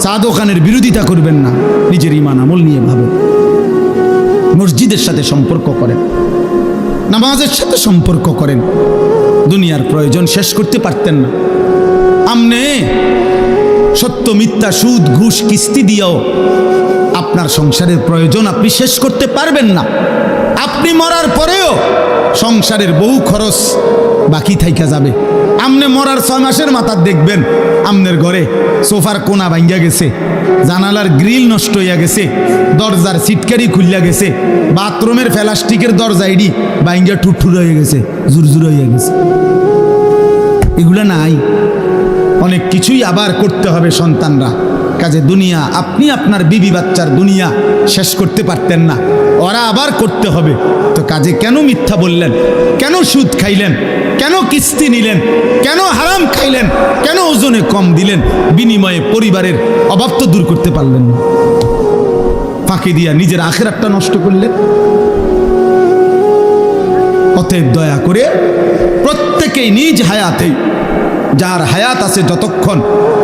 Speaker 1: চা দোকানের বিরোধিতা করবেন না, নিজের ঈমান আমল নিয়ে ভাবেন, মসজিদের সাথে সম্পর্ক করেন। নামাজের সাথে সম্পর্ক করেন। দুনিয়ার প্রয়োজন শেষ করতে পারতেন না। আমনে সত্য মিথ্যা সুদ ঘুষ কিস্তি দিয়েও আপনার সংসারের প্রয়োজন আপনি শেষ করতে পারবেন না। আপনি মরার পরেও সংসারের বহু খরচ বাকি থাইকা যাবে। আমনে মরার 6 মাসের মাথা দেখবেন আমনের ঘরে সোফার কোনা ভাঙ্গা গেছে, জানালার গ্রিল নষ্ট হইয়া গেছে, দরজার সিটকারি খুলিয়া গেছে, বাথরুমের প্লাস্টিকের দরজা ইডি ভাঙ্গা ঠুরঠুর হয়ে গেছে, জুরজুর হইয়া গেছে। এগুলা নাই। অনেক কিছুই আবার করতে হবে সন্তানরা। কাজে দুনিয়া আপনি আপনার বিবি বাচ্চার দুনিয়া শেষ করতে পারতেন না, ওরা আবার করতে হবে। তো কাজে কেন মিথ্যা বললেন, কেন সুদ খাইলেন, কেন কিস্তি নিলেন, কেন হারাম খাইলেন, কেন ওজনে কম দিলেন? বিনিময়ে পরিবারের অভাব তো দূর করতে পারলেন না, ফাঁকি দিয়া নিজের আখিরাতটা নষ্ট করলেন। অতএব দয়া করে প্রত্যেকেই নিজ হায়াতে, যার হায়াত আছে যতক্ষণ,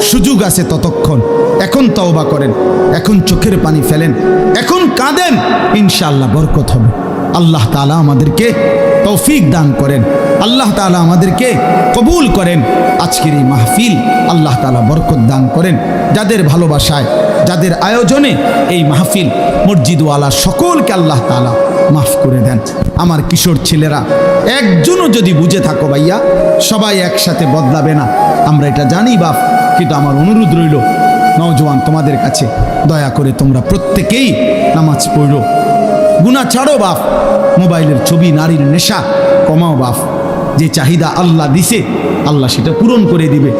Speaker 1: সুযোগ আছে ততক্ষণ এখন তওবা করেন, এখন চোখের পানি ফেলেন, এখন কাঁদেন, ইনশাআল্লাহ বরকত হবে। আল্লাহ তাআলা আমাদেরকে তৌফিক দান করেন, আল্লাহ তাআলা আমাদেরকে কবুল করেন। আজকের এই মাহফিল আল্লাহ তাআলা বরকত দান করেন। যাদের ভালোবাসায়, যাদের আয়োজনে এই মাহফিল, মসজিদওয়ালা সকলকে আল্লাহ তাআলা মাফ করে দেন। আমার কিশোর ছেলেরা একজনও যদি বুঝে থাকো ভাইয়া, সবাই একসাথে বদলাবে না, আমরা এটা জানি বাপ, কিন্তু আমার অনুরোধ রইল নওজোয়ান তোমাদের কাছে, দয়া করে তোমরা প্রত্যেকেই নামাজ পড়ো, গুনাহ ছাড়ো বাপ, মোবাইলের ছবি, নারীর নেশা কমাও বাপ। যে চাহিদা আল্লাহ দিছে আল্লাহ সেটা পূরণ করে দিবে।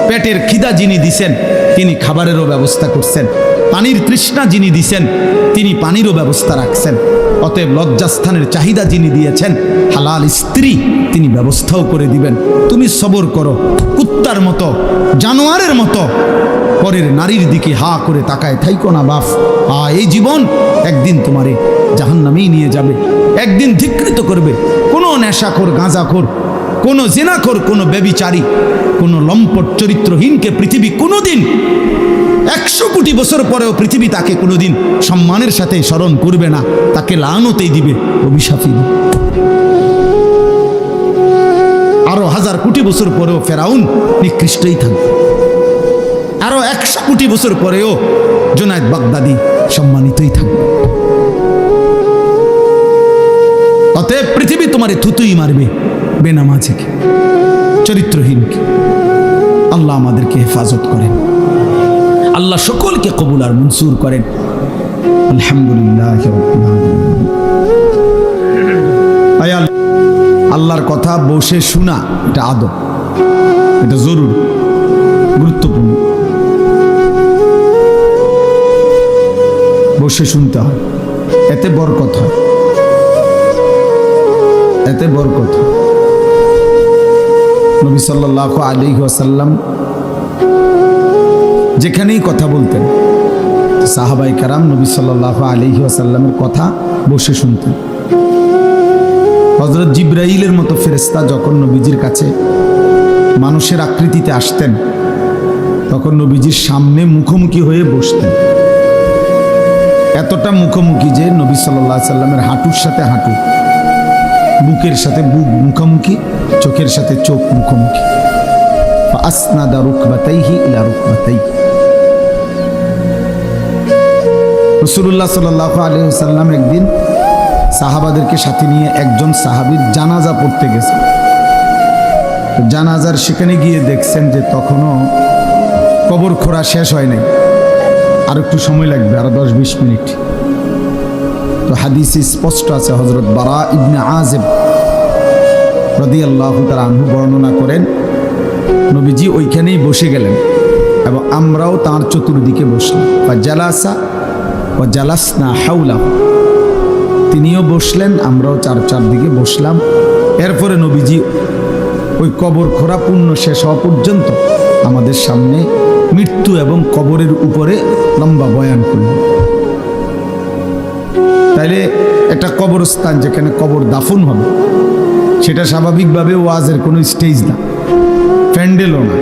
Speaker 1: পেটের খিদা যিনি দিছেন তিনি খাবারেরও ব্যবস্থা করছেন, পানির তৃষ্ণা যিনি দিছেন তিনি পানিরও ব্যবস্থা রাখছেন। অতএব লজ্জাস্থানের চাহিদা যিনি দিয়েছেন, হালাল স্ত্রী তিনি ব্যবস্থাও করে দিবেন। তুমি সবর করো, কুত্তার মতো, জানোয়ারের মতো পরের নারীর দিকে হা করে তাকায় থাইকো না বাপ। এই জীবন একদিন তোমারে জাহান্নামেই নিয়ে যাবে, একদিন ধিক্কৃত করবে। কোনো নেশাখোর, গাঁজাখোর, কোনো জিনাখোর, কোনো ব্যভিচারী, কোনো লম্পট চরিত্রহীনকে পৃথিবী কোনোদিন 100 কোটি বছর পরেও পৃথিবী তাকে কোনোদিন সম্মানের সাথে স্মরণ করবে না, তাকে লানতেই দিবে, অভিশাপই দিবে। আরো 1000 কোটি বছর পরেও ফেরাউন নিকৃষ্টই থাকবে, আরো 100 কোটি বছর পরেও জুনায়েদ বাগদাদি সম্মানিতই থাকবে। অতএব পৃথিবী তোমারে থুতুই মারবে, বেনামাজিকে, চরিত্রহীনকে। আল্লাহ আমাদেরকে হেফাজত করেন, আল্লাহ সকলকে কবুল আর মনসুর করেন। আলহামদুলিল্লাহ। আল্লাহর কথা বসে শোনা এটা আদব, এটা জরুরি, গুরুত্বপূর্ণ। বসে শুনতে হয়, এতে বরকত হয়, এতে বরকত হয়। নবী সাল্লাল্লাহু আলাইহি ওয়াসাল্লাম যেখানেই কথা বলতেন, সাহাবাই কারাম নবী সাল্লাল্লাহু আলাইহি ওয়াসাল্লামের কথা বসে শুনতেন। হযরত জিবরাইলের মতো ফেরেশতা যখন নবীজির কাছে মানুষের আকৃতিতে আসতেন, তখন নবীজির সামনে মুখোমুখি হয়ে বসতেন। এতটা মুখোমুখি যে নবী সাল্লাল্লাহু আলাইহি ওয়াসাল্লামের হাঁটুর সাথে হাঁটু, বুকের সাথে বুক মুখোমুখি, চোখের সাথে চোখ মুখোমুখি। ফাসনাদা রুকবাতাইহি ইলা রুকবাতাইহি। রাসূলুল্লাহ সাল্লাল্লাহু আলাইহি ওয়াসাল্লাম একদিন সাহাবাদেরকে সাথে নিয়ে একজন সাহাবীর জানাজা পড়তে গেছেন। জানাজার সেখানে গিয়ে দেখছেন যে তখনও কবর খোঁড়া শেষ হয় নাই, আর একটু সময় লাগবে, আরো 10-20 মিনিট। তো হাদিসে স্পষ্ট আছে, হযরত বারা ইবনে আযিব রাদিয়াল্লাহু তাআলা আনহু বর্ণনা করেন, নবীজি ওইখানেই বসে গেলেন এবং আমরাও তার চতুর্দিকে বসলাম। ফাজালাসা ওয়া জালাসনা হাওলাহু, তিনিও বসলেন, আমরাও চারদিকে বসলাম। এরপরে নবীজি ওই কবর খোঁড়া পূর্ণ শেষ হওয়া পর্যন্ত আমাদের সামনে মৃত্যু এবং কবরের উপরে লম্বা বয়ান করলেন। তাইলে একটা কবরস্থান যেখানে কবর দাফন হবে, সেটা স্বাভাবিকভাবে ওয়াজের কোনো স্টেজ না, প্যান্ডেলও না,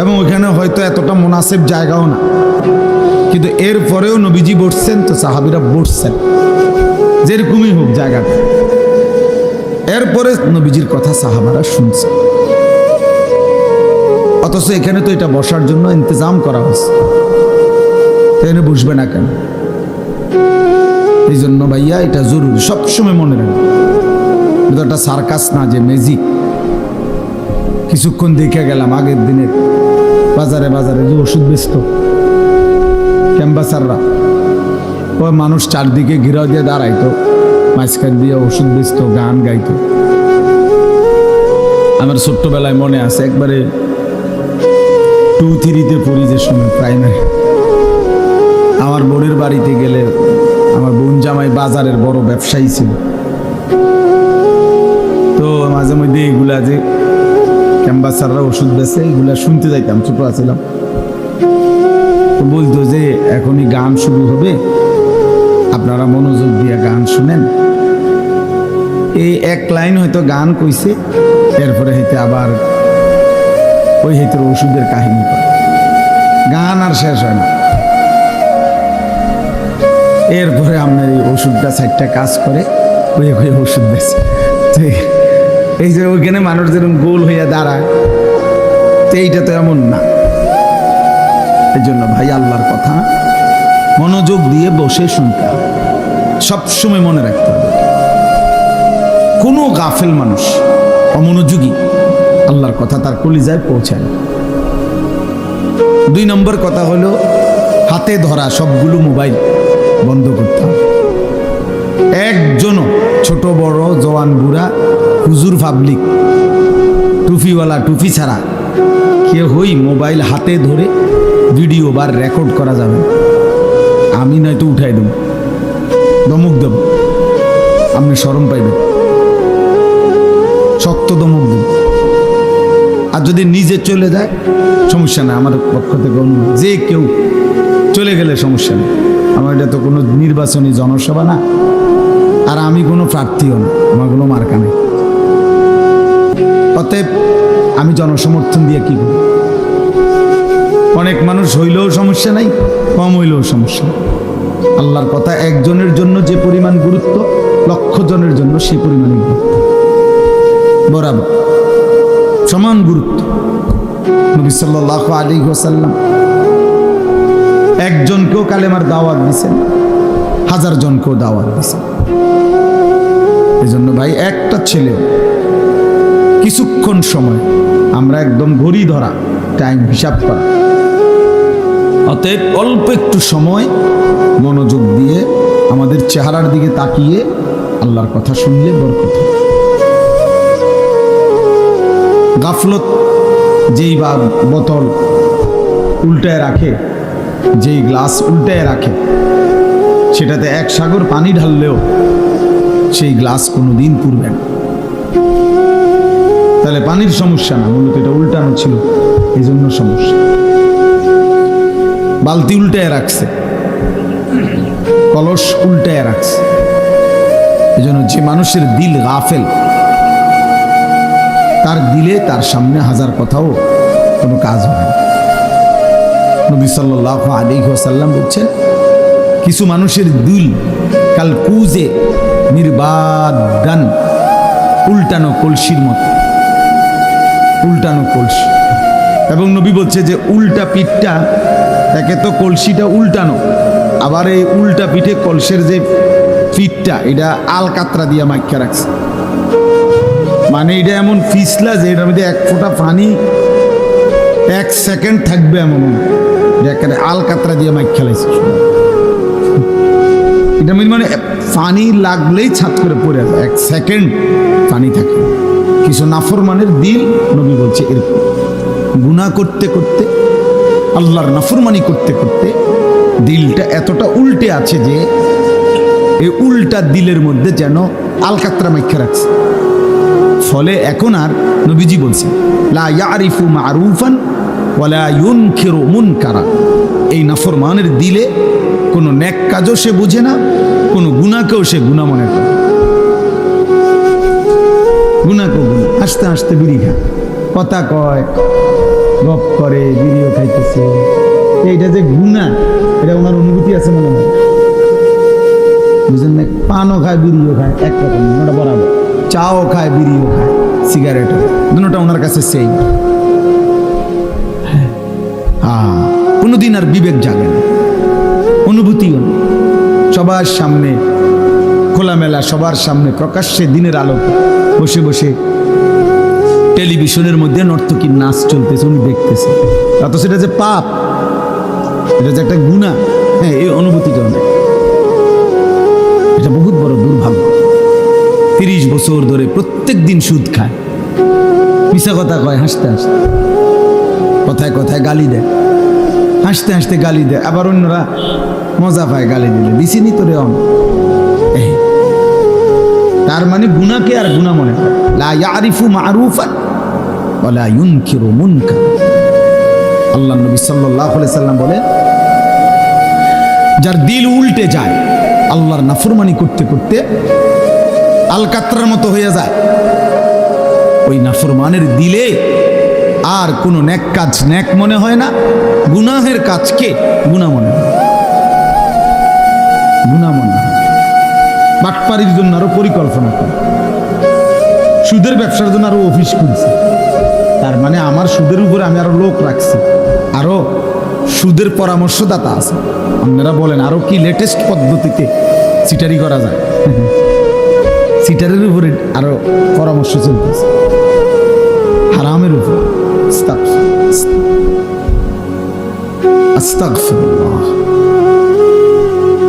Speaker 1: এবং ওখানে হয়তো এতটা মুনাসিব জায়গাও না, কিন্তু এরপরেও নবীজি বসছেন, তো সাহাবীরা বসছেন, যেরকমই হোক জায়গাটা। এরপরে নবীজির কথা সাহাবারা শুনছে। অথচ এখানে তো এটা বসার জন্য ইন্তজাম করা হয়েছে, এখানে বসবে না কেন? এই জন্য ভাইয়া এটা জরুরি, সবসময় মনে রাখবে। এটা একটা সার্কাস না যে ম্যাজিক। কিছুক্ষণ দেখে গেলাম আগের দিনে বাজারে বাজারে যে ওষুধ বেচত ক্যাম্বাসাররা, ও মানুষ চারদিকে ঘিরাও দিয়ে দাঁড়াইতো, মাঝখান দিয়ে ওষুধ বেচত, গান গাইতো। আমার ছোট্টবেলায় মনে আছে, একবারে 2-3-তে পড়ি যে সময়, প্রাইমারি। আমার বোনের বাড়িতে গেলে, আমার বোন জামাই বাজারের বড় ব্যবসায়ী ছিল, তো মাঝে মধ্যে এগুলা যে ক্যাম্বাসাররা ওষুধ বেচে এগুলা শুনতে যাইতাম, ছোট আছিলাম। তো বলতো যে এখনই গান শুরু হবে, আপনারা মনোযোগ দিয়ে গান শুনেন। এই এক লাইন হয়তো গান কইছে, এরপরে হইতে আবার ওই হইতে ওষুধের কাহিনী করে, গান আর শেষ হয় না। এরপরে আপনার এই ওষুধটা 4টা কাজ করে, ওই ওষুধ বেছে। এই যে ওইখানে মানুষ যেরকম গোল হইয়া দাঁড়ায়, তো এইটা তো এমন না। এই জন্য ভাই আল্লাহর কথা মনোযোগ দিয়ে বসে শুনতে হবে, সবসময় মনে রাখতে হবে। কোনো গাফেল মানুষ, অমনোযোগী, আল্লাহর কথা তার কলিজায় পৌঁছায়। 2 নম্বর কথা হলো হাতে ধরা সবগুলো মোবাইল বন্ধ করতে হবে। একজনও, ছোট বড়, জওয়ান বুড়া, হুজুর পাবলিক, টুপিওয়ালা টুপি ছাড়া কেউই মোবাইল হাতে ধরে ভিডিও বা রেকর্ড করা যাবে। আমি নয়তো উঠাই দেব, দমক দেব, আপনি শরম পাইবেন, শক্ত দমক দেব। আর যদি নিজে চলে যায় সমস্যা না, আমার পক্ষ থেকে অনুরোধ, যে কেউ চলে গেলে সমস্যা নেই। আমার এটা তো কোনো নির্বাচনী জনসভা না, আর আমি কোনো প্রার্থীও না, আমার কোনো মার্কা নেই। অতএব আমি জনসমর্থন দিয়ে কি করি? অনেক মানুষ হইলেও সমস্যা নাই, কম হইলেও সমস্যা নেই। আল্লাহর কথা একজনের জন্য যে পরিমাণ গুরুত্ব, 1,00,000 জনের জন্য সেই পরিমাণে গুরুত্ব, বরাবর সমান গুরুত্ব। নবী সাল্লাল্লাহু আলাইহি ওয়াসাল্লাম একজনকেও কালেমার দাওয়াত দিয়েছেন, 1000 জনকেও দাওয়াত দিয়েছেন। এই জন্য ভাই একটা ছেলে কিছুক্ষণ সময়, আমরা একদম ঘড়ি ধরা, টাইম হিসাব করা। অতএব অল্প একটু সময় মনোযোগ দিয়ে আমাদের চেহারার দিকে তাকিয়ে আল্লাহর কথা শুনলে বরকত। গাফলত যেই বা বোতল উল্টায় রাখে, যেই গ্লাস উল্টায় রাখে, সেটাতে 1 সাগর পানি ঢাললেও সেই গ্লাস কোনোদিন পুড়বে না। তাহলে পানির সমস্যা না, মূলত এটা উল্টানো ছিল, এই জন্য সমস্যা। বালতি উল্টায় রাখছে, কলস উল্টায় রাখছে। এই জন্য যে মানুষের দিল গাফেল, তার দিলে তার সামনে 1000 কথাও কোনো কাজ হয় না। নবী সাল্লাল্লাহু আলাইহি ওয়াসাল্লাম বলছেন, কিছু মানুষের দিল কাল কুজে নির্বাদান, উল্টানো কলসির মতো, উল্টানো কলসি। এবং নবী বলছে যে উল্টা পিঠটা, একে তো কলসিটা উল্টানো, আবার এই উল্টা পিঠে কলসের যে পিঠটা, এটা আলকাতরা দিয়ে মাইখা রাখছে। মানে এটা এমন পিছলা যে এটার মধ্যে 1 ফোঁটা পানি 1 সেকেন্ড থাকবে এমন, একেবারে আলকাতরা দিয়ে মাইখা লাগছে। এটা মানে পানি লাগলেই ছাত করে পড়ে যায়, 1 সেকেন্ড পানি থাকে। কিছু নাফরমানের দিল, নবী বলছে এরকম গুনাহ করতে করতে, আল্লাহর নাফরমানি করতে করতে দিলটা এতটা উল্টে আছে যে এই উল্টা দিলের মধ্যে যেন আলকাতরা মাইখা রাখছে। ফলে এখন আর, নবীজি বলছেন, লা ইয়ারিফু মারুফান ওয়ালা ইউনকিরু মুনকারা। এই নাফরমানের দিলে কোনো নেক কাজও সে বুঝে না, কোনো গুনাহকেও সে গুনাহ মনে করে। গুনাহকেও গুনাহ, আস্তে আস্তে বিড়ি খায়, কথা কয়, গপ করে, বিড়িও খাইতেছে। এইটা যে গুনাহ, এটা ওনার অনুভূতি আছে মনে হয়, বুঝলেন না? পানও খায়, বিড়িও খায়, এক রকম, ওটা বরাবর। চাও খায়, বিড়িও খায়, সিগারেটও, দুটোটা ওনার কাছে সেই। হ্যাঁ, কোনোদিন আর বিবেক জাগে না, অনুভূতিও নেই। সবার সামনে খোলামেলা, সবার সামনে প্রকাশ্যে দিনের আলোকে বসে বসে টেলিভিশনের মধ্যে নর্তকীর নাচ চলতেছে, উনি দেখতেছে, অথচ সেটা যে পাপ, এটা যে একটা গুনাহ, হ্যাঁ, এই অনুভূতিটাও নেই। এটা বহুত বড় দুর্ভাগ্য। 30 বছর ধরে প্রত্যেক দিন সুদ খায়, মিশা কথা কয়, হাসতে হাসতে, কথায় কথায় গালি দেয়, হাসতে হাসতে গালি দেয়, আবার অন্যরা মজা পায় গালি দিলে, দিছিনি তোরে অন। তার মানে গুনাহকে আর গুনাহ মনে করে। লা ইয়ারিফু মারুফান ওয়া লা ইউনকিরু মুনকার। আল্লাহ নবী সাল্লাল্লাহু আলাইহি সাল্লাম বলে, যার দিল উল্টে যায় আল্লাহর নাফরমানি করতে করতে, আলকাতরার মতো হয়ে যায়, ওই নাফরমানের দিলে আর কোনো নেক কাজ নেক মনে হয় না, গুনাহের কাজকে গুনাহ মনে হয়, গুনাহ মনে হয়। বাটপারির জন্য আরো পরিকল্পনা করে, সুদের ব্যবসার জন্য আরো অফিস খুলছে। তার মানে আমার সুদের উপরে আমি আরো লোক রাখছি, আরো সুদের পরামর্শদাতা আছে। আপনারা বলেন আরো কি লেটেস্ট পদ্ধতিতে সিটারি করা যায়? সিটারের উপরে আরো পরামর্শ চলতেছে, হারামের উপর। আস্তাগফিরুল্লাহ।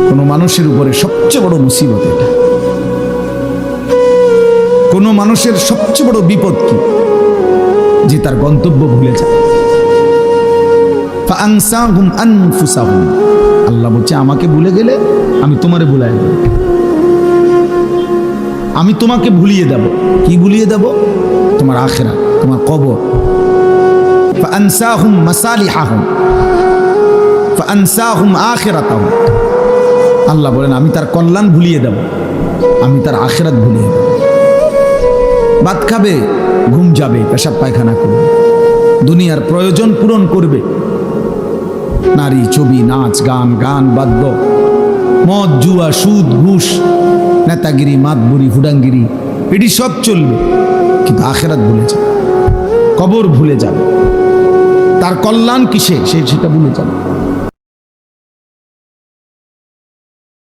Speaker 1: কোন মানুষের উপরে সবচেয়ে বড় মুসিবত এটা। কোন মানুষের সবচেয়ে বড় বিপদ কি? যে তার গন্তব্য ভুলে যায়। ফাআনসাহুম আনফুসাহুম। আল্লাহ বলছে, আমাকে ভুলে গেলে আমি তোমারে ভুলাই দেব, আমি তোমাকে ভুলিয়ে দেব। কি ভুলিয়ে দেব? তোমার আখিরাত, তোমার কবর। ফাআনসাহুম মাসালিহাহুম ফাআনসাহুম আখিরাতাহুম। আল্লাহ বলেন, আমি তার কল্যাণ ভুলিয়ে দেব, আমি তার আখিরাত ভুলিয়ে দেব। ভাত খাবে, ঘুম যাবে, পেশাব পায়খানা করবে, দুনিয়ার প্রয়োজন পূরণ করবে, নারী, ছবি, নাচ, গান, গান বাদ্য, মদ, জুয়া, সুদ, ঘুষ, নেতাগিরি, মাতবুরি, ফুডাঙ্গিরি, এটি সব চলবে, কিন্তু আখিরাত ভুলে যাবে, কবর ভুলে যাবে, তার কল্যাণ কিসে সেটা ভুলে যাবে।